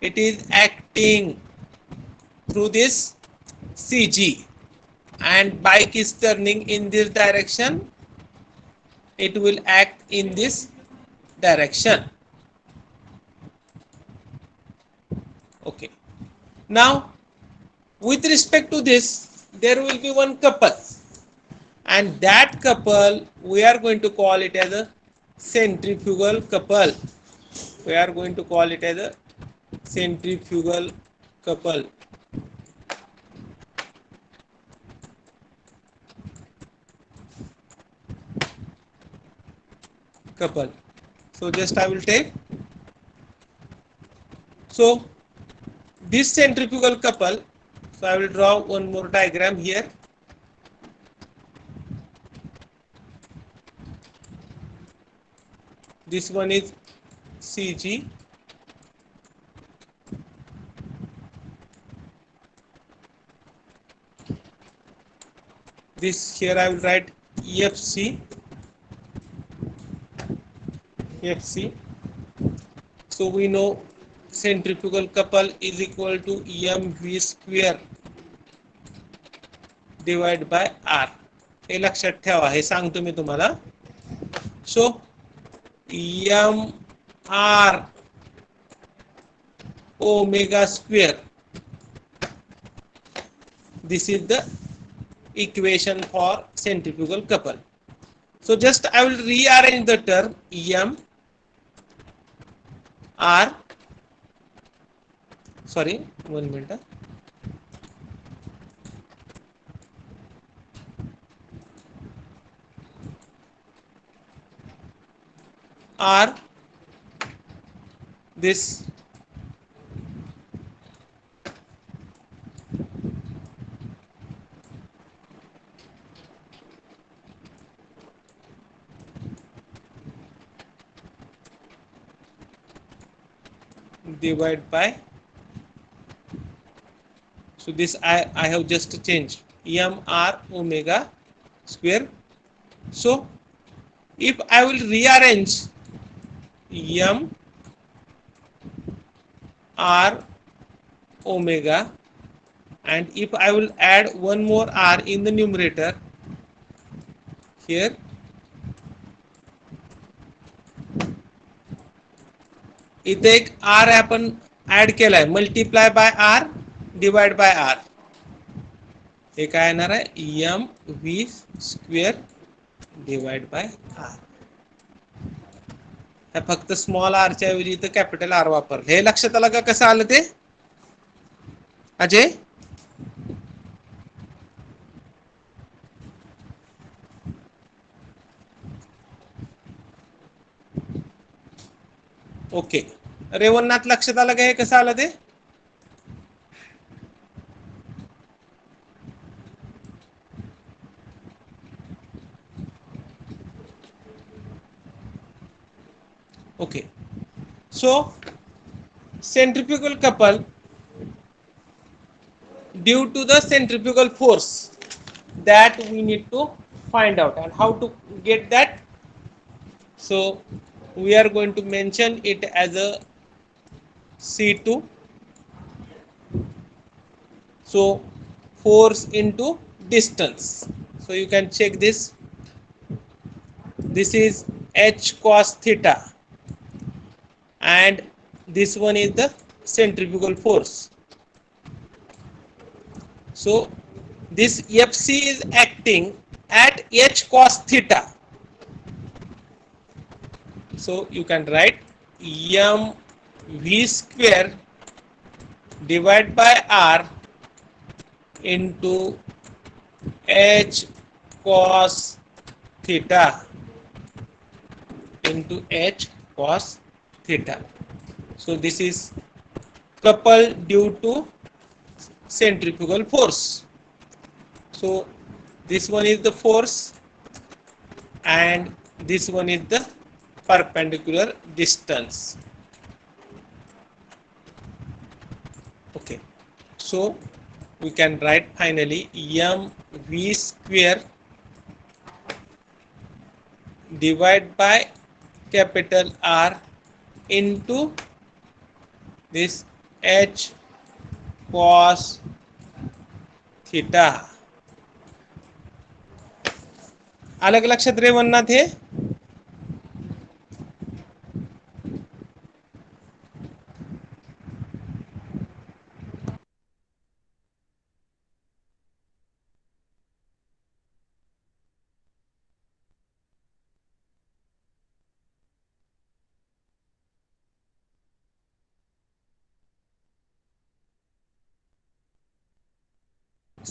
it is acting through this CG and bike is turning in this direction, it will act in this direction. Okay. Now with respect to this, there will be one couple, and that couple we are going to call it as a centrifugal couple. We are going to call it as a centrifugal couple. Couple. So just I will take. So this centrifugal couple. So I will draw one more diagram here. This one is CG. This here I will write EFC. FC. So we know centrifugal couple is equal to mv square divided by r. हे लक्षात ठेवा, हे सांगतो मी तुम्हाला. So mr omega square, this is the equation for centrifugal couple. So just I will rearrange the term m r, sorry, 1 minute. R this divide by, so this I have just changed mr omega square. So if I will rearrange m r omega, and if I will add one more r in the numerator, here इथे एक R आपण add केलाय, multiply by R divide by R. हे काय येणार आहे m v² divide by R. फक्त small r च्या ऐवजी इथं कॅपिटल R वापरलं. हे लक्षात आलं का कसं आलं ते अजय? ओके, रेवन्नाथ लक्षात आलं का हे कसं आलं ते? Okay, so centrifugal couple due to the centrifugal force that we need to find out, and how to get that. So we are going to mention it as a C2. So force into distance. So you can check this. This is H cos theta, and this one is the centrifugal force. So this Fc is acting at H cos theta. So you can write mv² divided by R into H cos theta into H cos theta. So this is couple due to centrifugal force. So this one is the force and this one is the perpendicular distance. Okay, so we can write finally mv² divided by capital R into this H cos theta. अलग लक्षात रेवन्नाथ हे?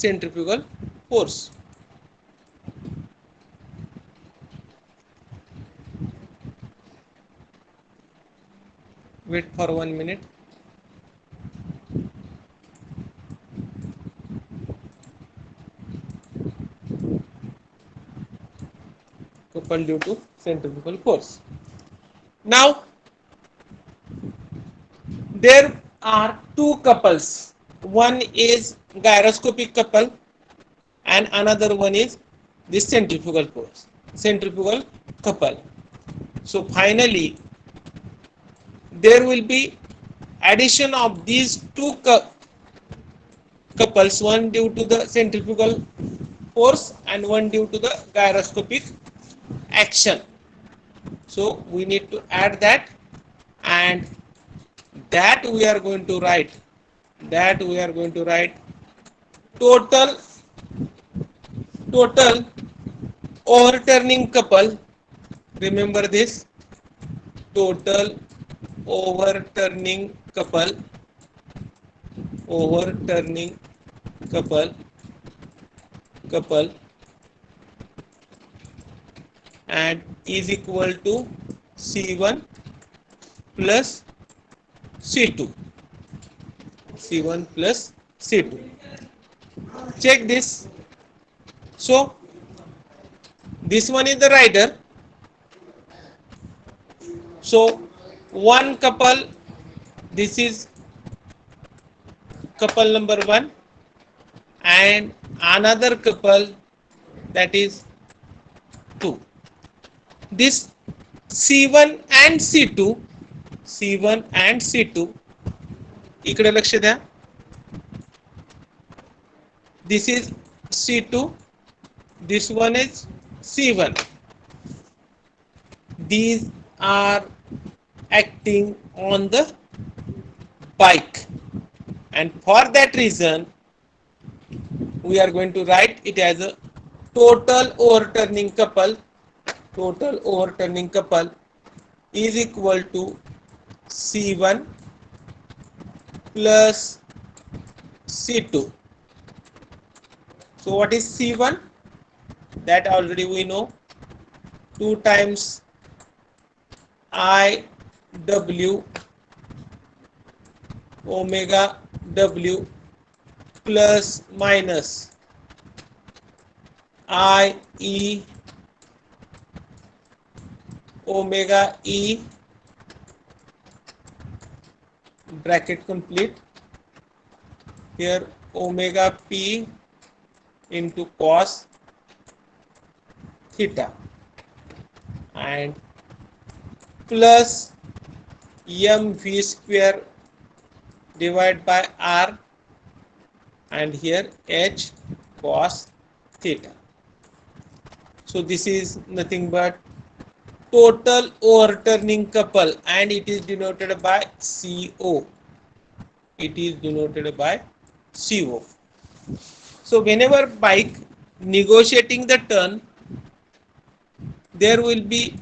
Centrifugal force. Wait for 1 minute. Coupled due to centrifugal force. Now there are two couples. One is gyroscopic couple and another one is this centrifugal force, centrifugal couple. So finally there will be addition of these two couples, one due to the centrifugal force and one due to the gyroscopic action. So we need to add that, and that we are going to write total overturning couple. Remember this, total overturning couple and is equal to C1 plus C2. Check this. So this one is the rider. So one couple, this is couple number 1, and another couple, that is 2. This C1 and C2 इकडे लक्ष द्या. This is C2, this one is C1. These are acting on the bike, and for that reason we are going to write it as a total overturning couple. Total overturning couple is equal to C1 plus C2. So what is C1? That already we know, 2 times I W omega W plus minus I E omega E bracket complete. Here omega P into cos theta and plus mv square divided by r and here h cos theta. So this is nothing but total overturning couple, and it is denoted by CO. It is denoted by CO. So whenever bike negotiating the turn, there will be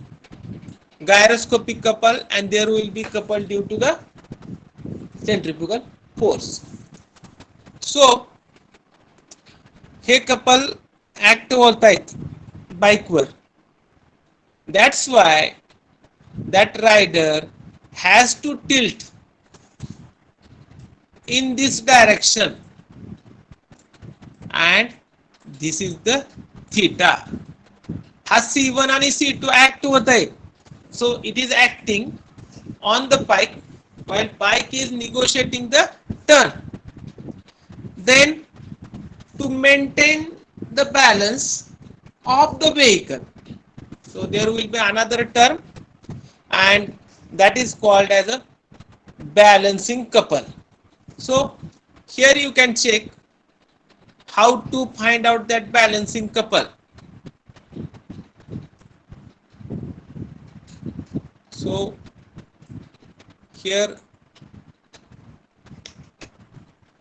gyroscopic couple and there will be couple due to the centrifugal force. So hey couple act होत आहेत बाईकवर. That's why that rider has to tilt in this direction, and this is the theta. हा C1 आणि C2 act होत आहे. So it is acting on the bike while bike is negotiating the turn. Then to maintain the balance of the vehicle, so there will be another term, and that is called as a balancing couple. So here you can check how to find out that balancing couple. So here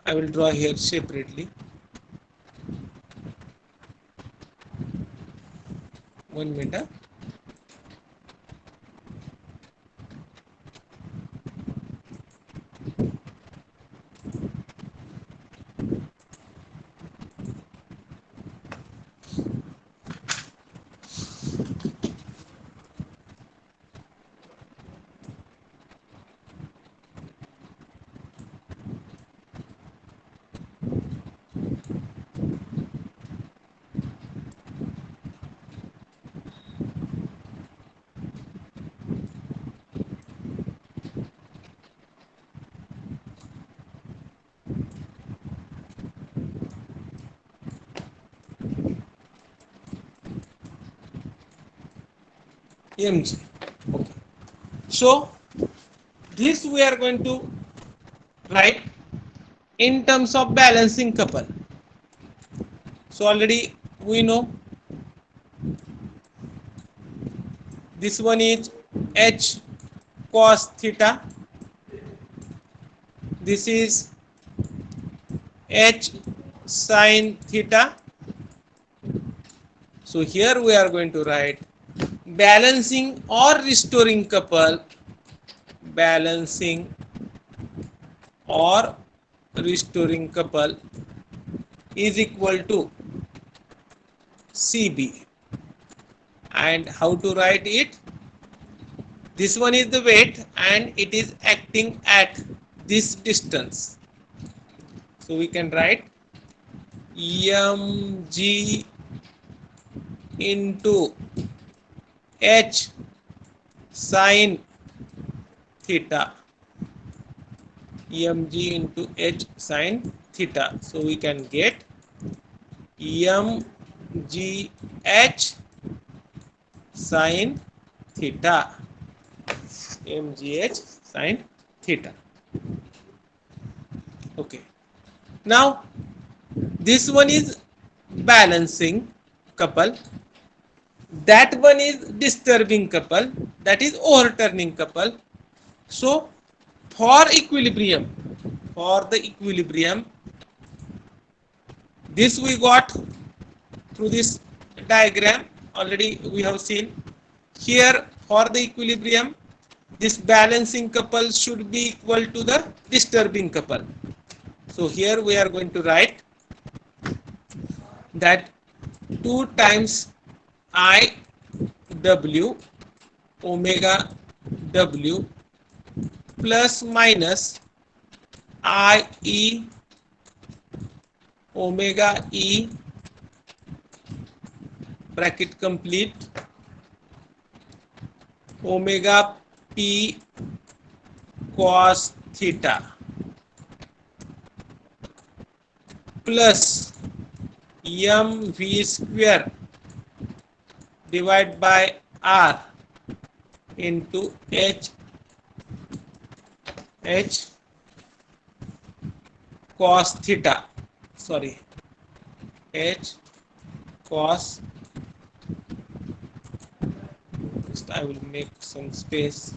I will draw here separately. One minute. mg. Okay. So this we are going to write in terms of balancing couple. So already we know this one is h cos theta. This is h sin theta. So here we are going to write balancing or restoring couple, balancing or restoring couple is equal to CB. And how to write it? This one is the weight and it is acting at this distance. So we can write mg into h sin theta, mg into h sin theta. So we can get mgh sin theta, mgh sin theta. Okay. Now this one is balancing couple. that one is disturbing couple, that is overturning couple. So for the equilibrium, this we got through this diagram already we have seen. Here for the equilibrium, this balancing couple should be equal to the disturbing couple. So here we are going to write that 2 times I W omega W plus minus I E omega E bracket complete omega P cos theta plus mv square divided by R into H cos theta, sorry, H cos, just I will make some space,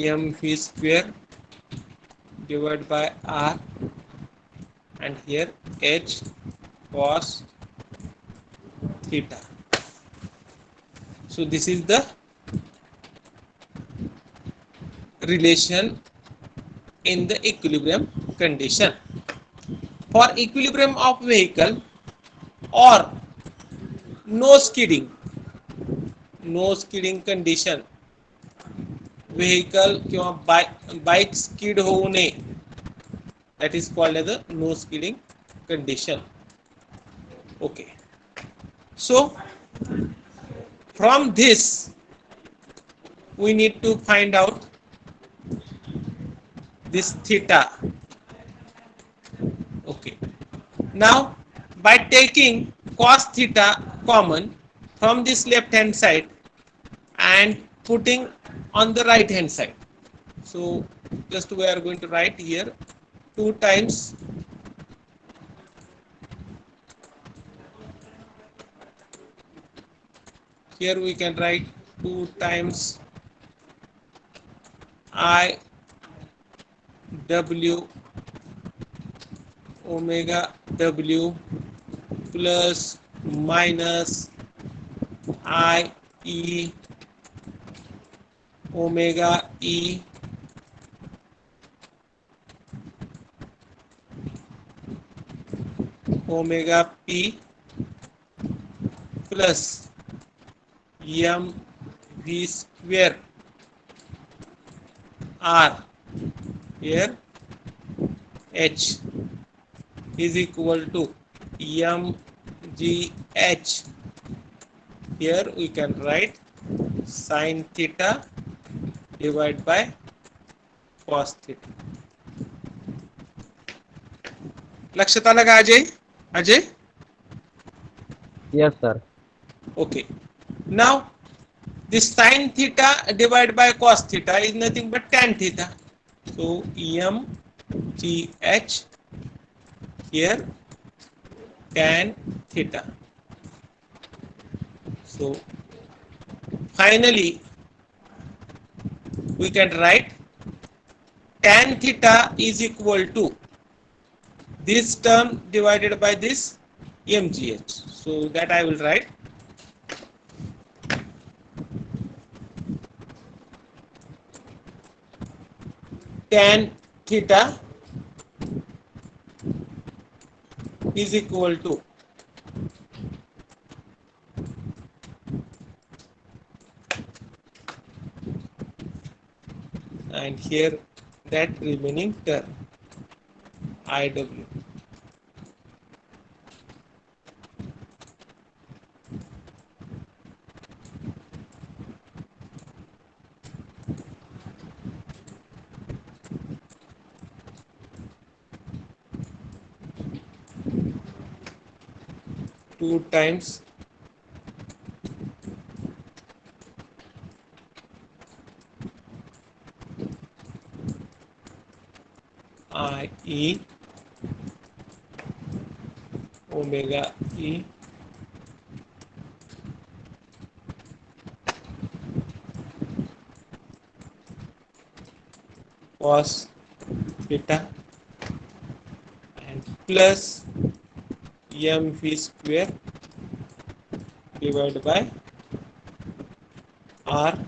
mv square divided by R and here H cos theta. So this is the relation in the equilibrium condition. For equilibrium of vehicle or no skidding condition, vehicle किंवा bike skid होऊ नये, that is called as a no skidding condition. Okay, so from this we need to find out this theta. Okay, now by taking cos theta common from this left hand side and putting on the right hand side, so just we are going to write here 2 times here we can write 2 times I W omega W plus minus I E omega E omega P plus m v square R, here H is equal to m g H, here we can write sin theta divided by cos theta. लक्षात आलं का Ajay?
Yes, sir.
Okay, now this sin theta divided by cos theta is nothing but tan theta, so m g H, here tan theta. So finally we can write tan theta is equal to this term divided by this mgh, so that I will write tan theta is equal to and here that remaining term IW. 2 times I E omega E cos theta and plus mv square divided by r.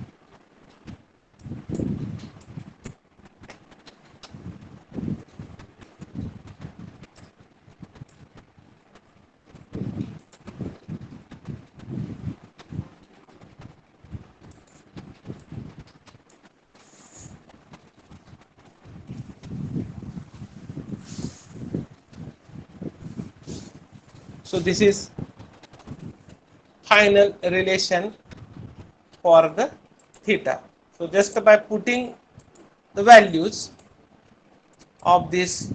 So this is final relation for the theta. So just by putting the values of this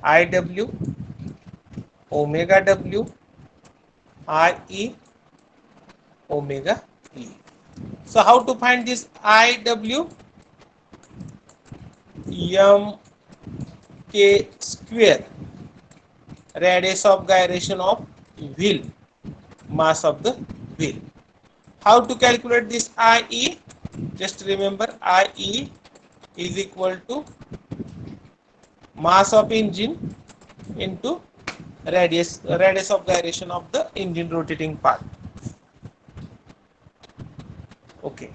IW, omega W, IE, omega E. So how to find this IW? Mk square, radius of gyration of wheel, mass of the wheel. How to calculate this IE? Just remember IE is equal to mass of engine into radius of gyration of the engine rotating part. Okay,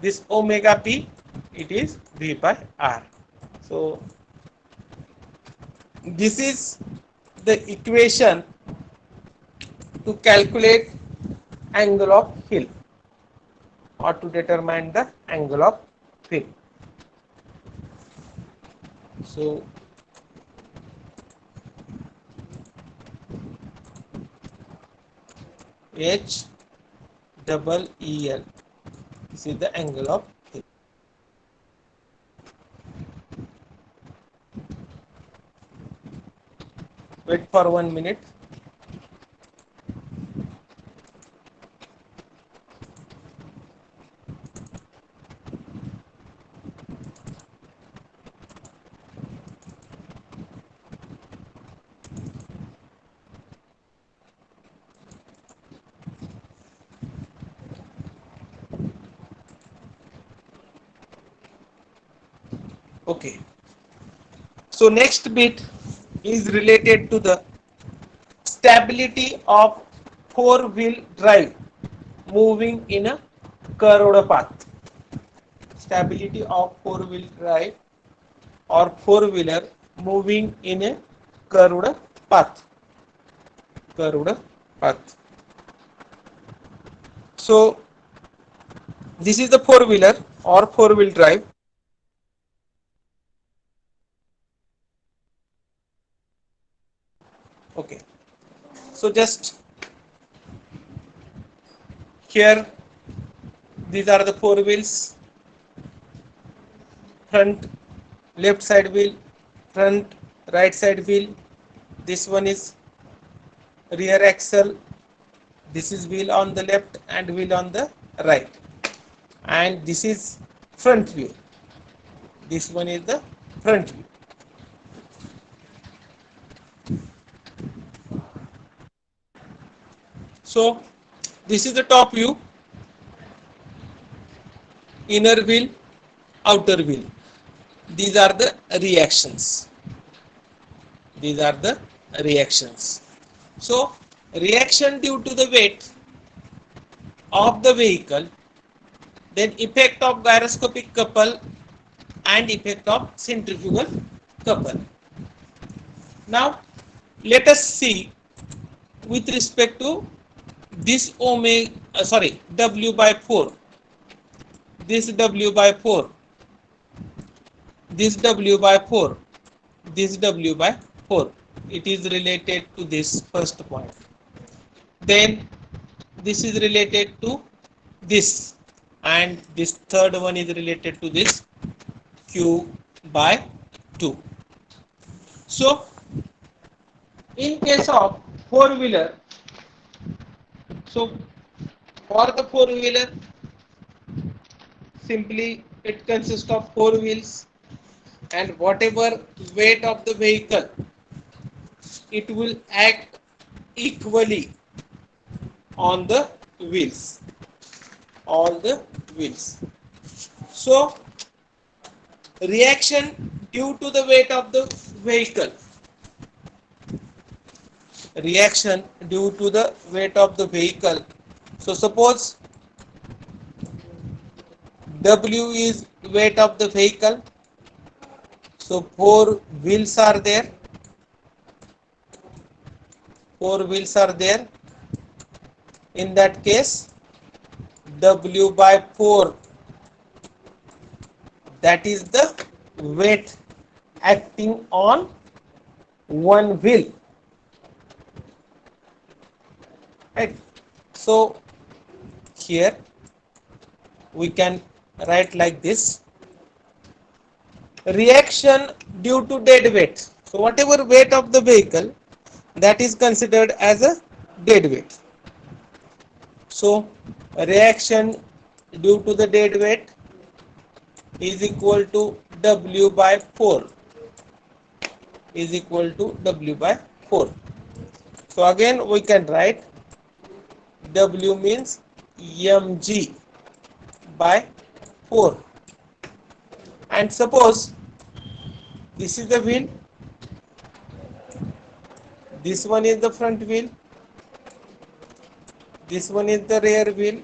this omega P, it is V by R. So this is the equation to calculate angle of hill or to determine the angle of hill. So H double EL, this is the angle of hill. Wait for 1 minute. Okay. So next bit is related to the stability of four-wheel drive moving in a curved path. Stability of four-wheel drive or four-wheeler moving in a curved path. Curved path. So this is the four-wheeler or four-wheel drive. Okay. So just here, these are the four wheels. Front left side wheel, front right side wheel. This one is rear axle. This is wheel on the left and wheel on the right. And this is front wheel. This one is the front view. So this is the top view, inner wheel, outer wheel. These are the reactions. These are the reactions. So reaction due to the weight of the vehicle, then effect of gyroscopic couple and effect of centrifugal couple. Now let us see with respect to this omega, W by 4, this W by 4, this W by 4, this W by 4. It is related to this first point. Then this is related to this, and this third one is related to this Q by 2. So in case of four-wheeler, So for the four-wheeler, simply it consists of four wheels, and whatever weight of the vehicle, it will act equally on the wheels, all the wheels. So reaction due to the weight of the vehicle, reaction due to the weight of the vehicle. So suppose W is weight of the vehicle, so four wheels are there, four wheels are there. In that case, W by 4, that is the weight acting on one wheel, right? So here we can write like this: reaction due to dead weight. So whatever weight of the vehicle, that is considered as a dead weight. So reaction due to the dead weight is equal to W by 4, is equal to W by 4. So again we can write W means mg by 4. And suppose this is the wheel, this one is the front wheel, this one is the rear wheel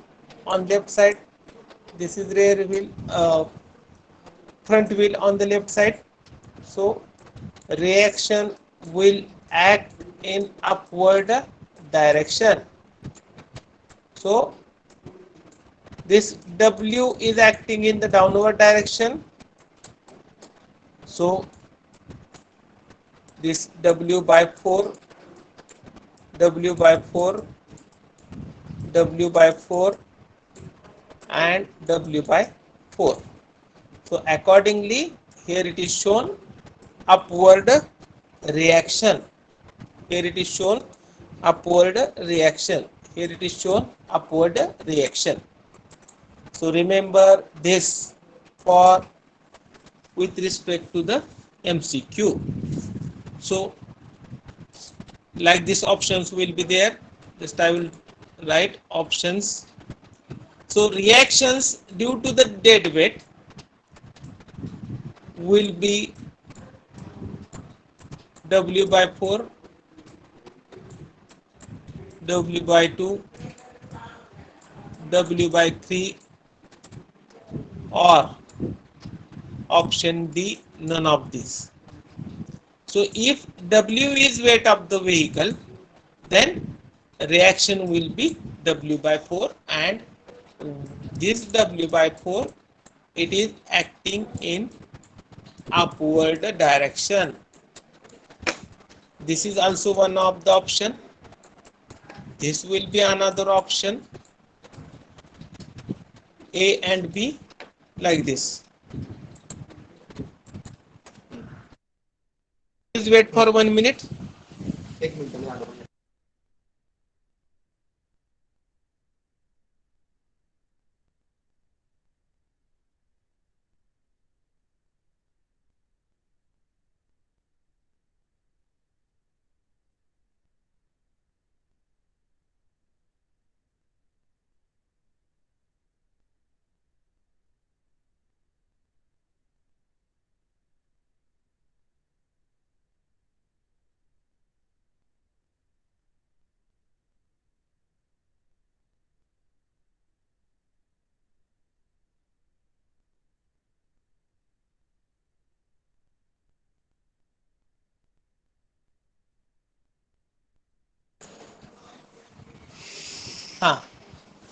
on left side, this is rear wheel, front wheel on the left side. So reaction will act in upward direction. So this W is acting in the downward direction. So this W by 4, W by 4, W by 4 and W by 4. So accordingly here it is shown upward reaction. Here it is shown upward reaction. Here it is shown upward reaction. So remember this for with respect to the MCQ. So like these options will be there. Just I will write options. So reactions due to the dead weight will be W by 4, W by 2, W by 3, or option D, none of these. So if W is weight of the vehicle, then reaction will be W by 4, and this W by 4, it is acting in upward direction. This is also one of the option. This will be another option. A and B like this. Please wait for 1 minute.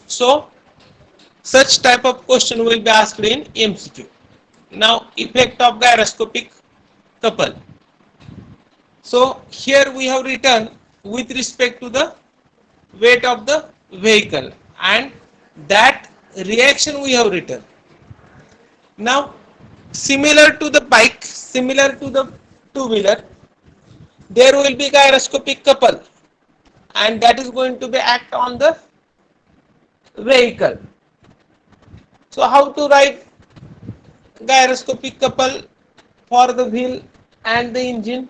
So such type of question will be asked in MCQ. Now effect of gyroscopic couple. So here we have written with respect to the weight of the vehicle, and that reaction we have written. Now similar to the bike, similar to the two-wheeler, there will be gyroscopic couple, and that is going to be act on the vehicle. So how to write gyroscopic couple for the wheel and the engine?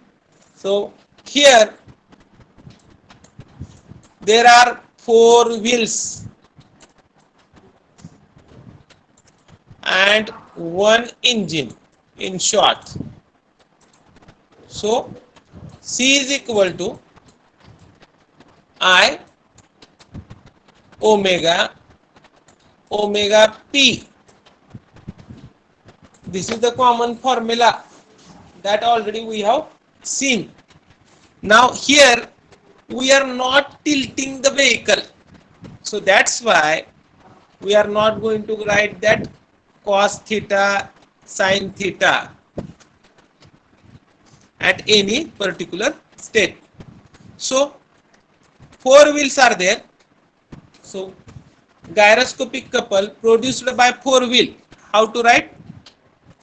So here there are 4 wheels and 1 engine in short. So C is equal to I omega P. This is the common formula that already we have seen. Now here we are not tilting the vehicle, so that's why we are not going to write that cos theta sin theta at any particular state. So 4 wheels are there. So gyroscopic couple produced by 4 wheel. How to write?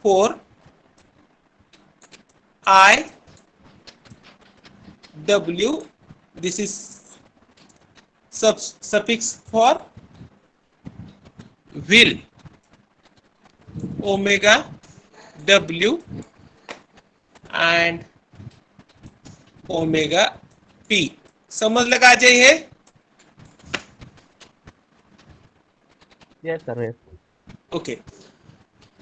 4 I W, this is suffix for wheel, omega W and omega P. समझ लगा जाइए?
Yes, sir. Yes.
Okay.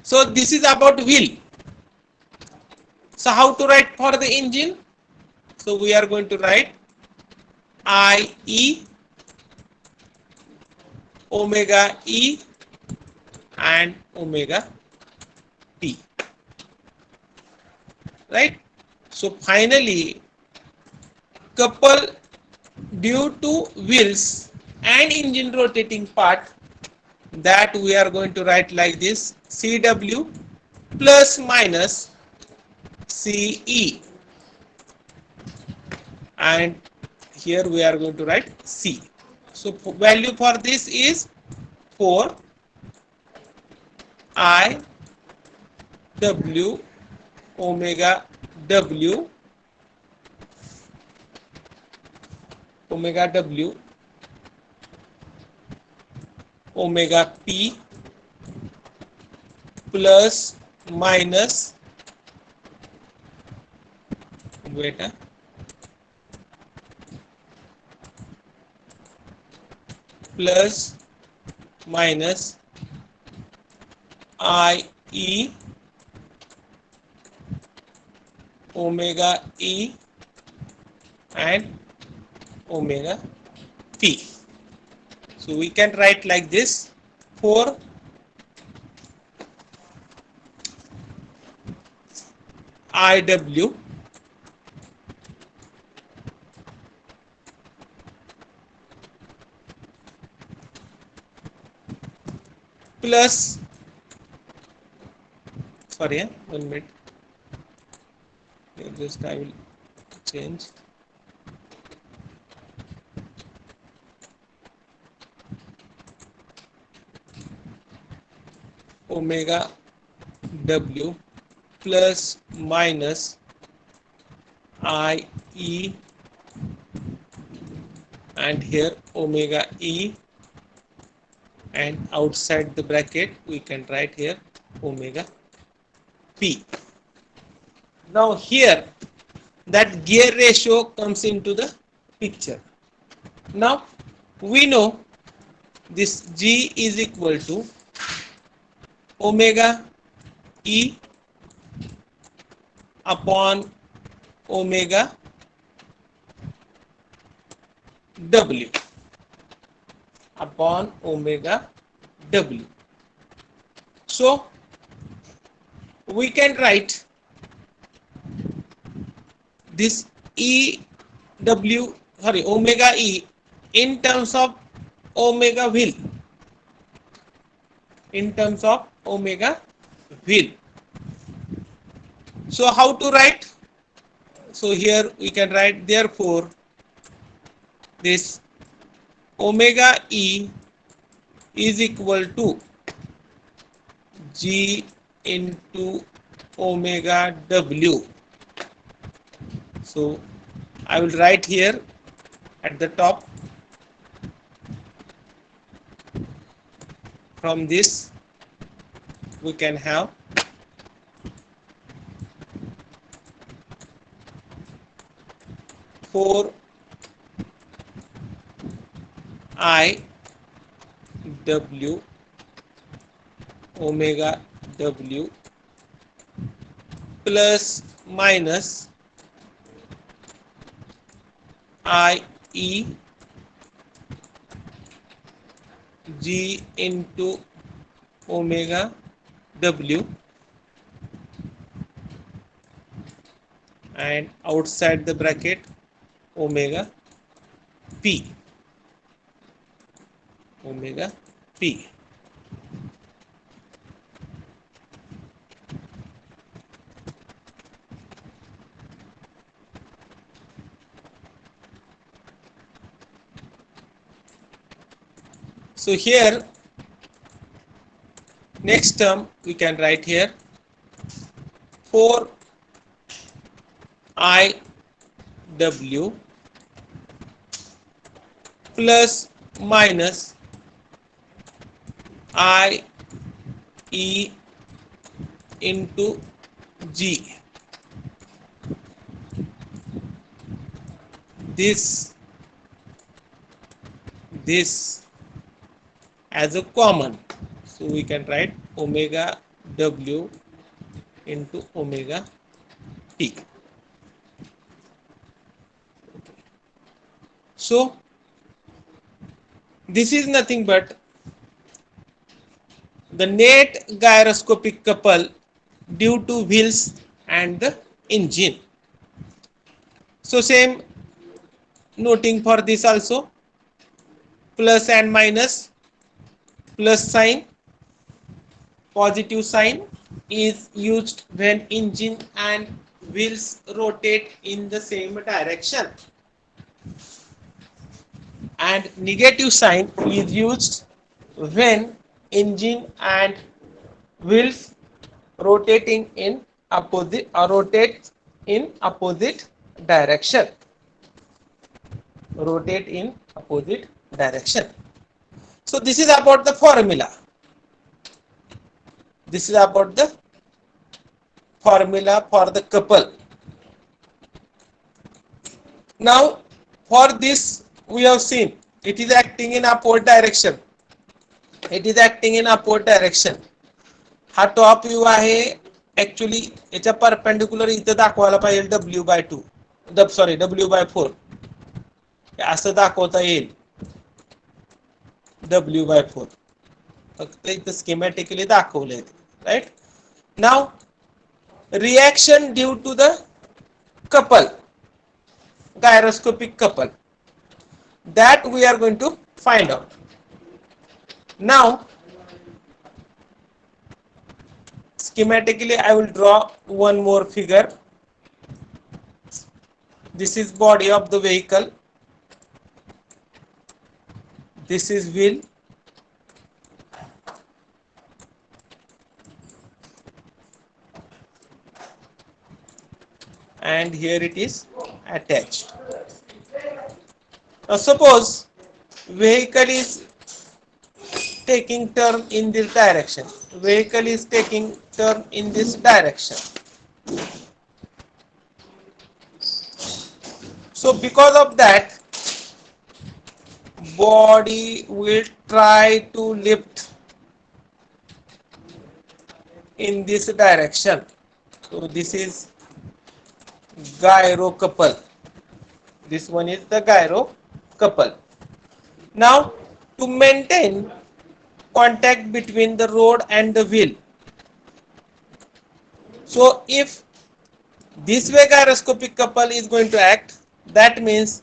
So this is about wheel. So how to write for the engine? So we are going to write IE omega E and omega P. Right? So finally, couple due to wheels and engine rotating part, that we are going to write like this: CW plus minus CE, and here we are going to write C. So value for this is 4 I W omega W omega P plus minus plus minus IE omega E and omega P. So we can write like this: 4 IW plus, sorry, 1 minute, just I will change. Omega W plus minus IE and here omega E, and outside the bracket we can write here omega P. Now here that gear ratio comes into the picture. Now we know this G is equal to omega E upon omega W upon omega W. So we can write this omega E in terms of omega wheel, So how to write? So here we can write, therefore this omega E is equal to G into omega W. So I will write here at the top from this we can have four I W omega W plus minus I E G into omega W, and outside the bracket omega P. Omega P. So here next term we can write here 4 I W plus minus I E into G. This as a common, so we can write omega W into omega T. So this is nothing but the net gyroscopic couple due to wheels and the engine. So same noting for this also, plus and minus, plus sign, positive sign is used when engine and wheels rotate in the same direction, and negative sign is used when engine and wheels rotating in opposite or rotate in opposite direction. Rotate in opposite direction. So this is about the formula. This is about the formula for the couple. Now for this we have seen it is acting in upward direction. It is acting in upward direction. हा top view आहे, actually याच्या perpendicular इथं दाखवायला पाहिजे W/2, sorry W/4 असं दाखवता येईल W/4, फक्त इथं स्कीमॅटिकली दाखवलंय, right. Now reaction due to the couple, gyroscopic couple, that we are going to find out. Now schematically I will draw one more figure. This is body of the vehicle, this is wheel, and here it is attached. Now suppose vehicle is taking turn in this direction. Vehicle is taking turn in this direction. So because of that, body will try to lift in this direction. So this is gyro couple. This one is the gyro couple. Now to maintain contact between the rod and the wheel, so if this way gyroscopic couple is going to act, that means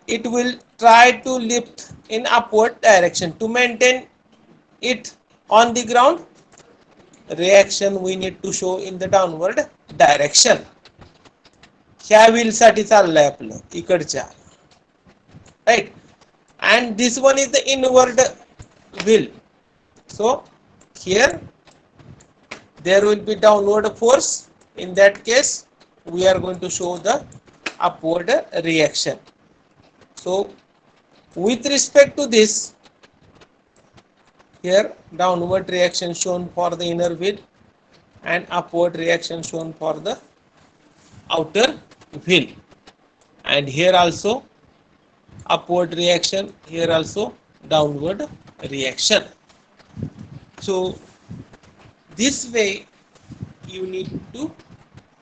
it will try to lift in upward direction. To maintain it on the ground, reaction we need to show in the downward direction. ह्या wheel साठी चाललंय आपलं इकडच्या, right, and this one is the inward wheel. So here there will be downward force. In that case we are going to show the upward reaction. So with respect to this, Here downward reaction shown for the inner wheel and upward reaction shown for the outer wheel, and here also upward reaction, here also downward reaction. So this way you need to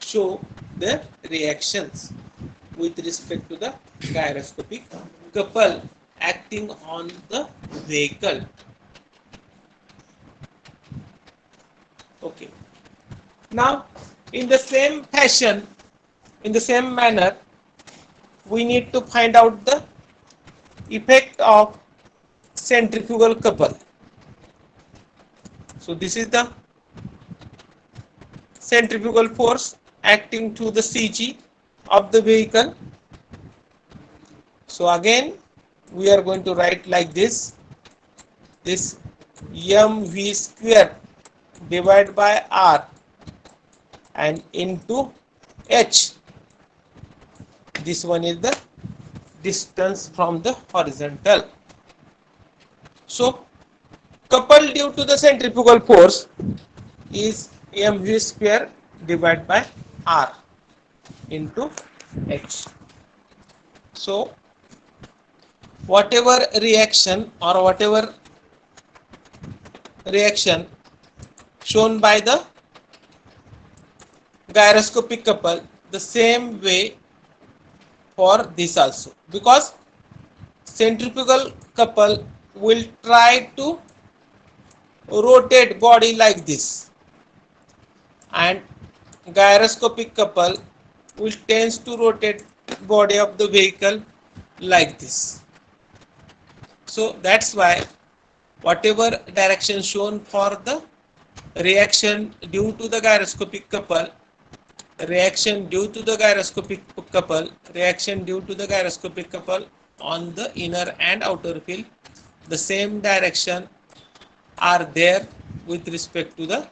show the reactions with respect to the gyroscopic couple acting on the vehicle. Okay. Now, in the same fashion, in the same manner, we need to find out the effect of centrifugal couple. So this is the centrifugal force acting to the CG of the vehicle. So again we are going to write like this mv square divided by r and into h. This one is the distance from the horizontal. So couple due to the centrifugal force is mv square divided by r into h. So whatever reaction or whatever reaction shown by the gyroscopic couple, the same way for this also, because centrifugal couple will try to rotate body like this and gyroscopic couple will tends to rotate body of the vehicle like this. So that's why whatever direction shown for the reaction due to the gyroscopic couple, reaction due to the gyroscopic couple, reaction due to the gyroscopic couple on the inner and outer field, the same direction are there with respect to the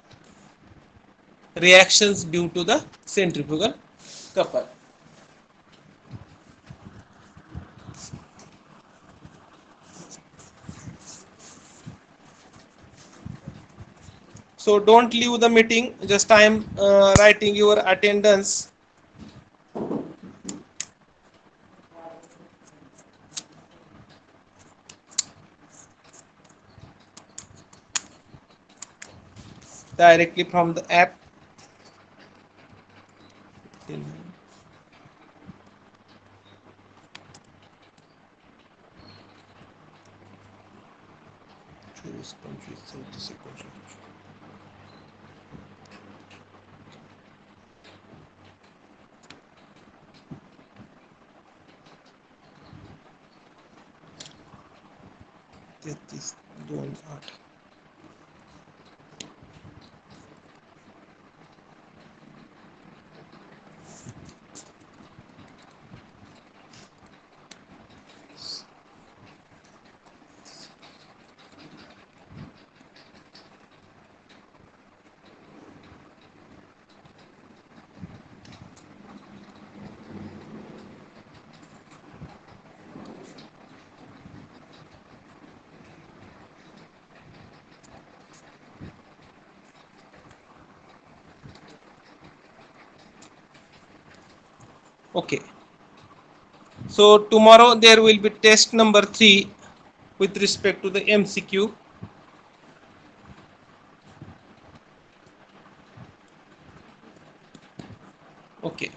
reactions due to the centrifugal couple. So don't leave the meeting, just I am writing your attendance. Directly from the app. तेहतीस 2 8. Okay. So tomorrow there will be test number 3 with respect to the MCQ. Okay.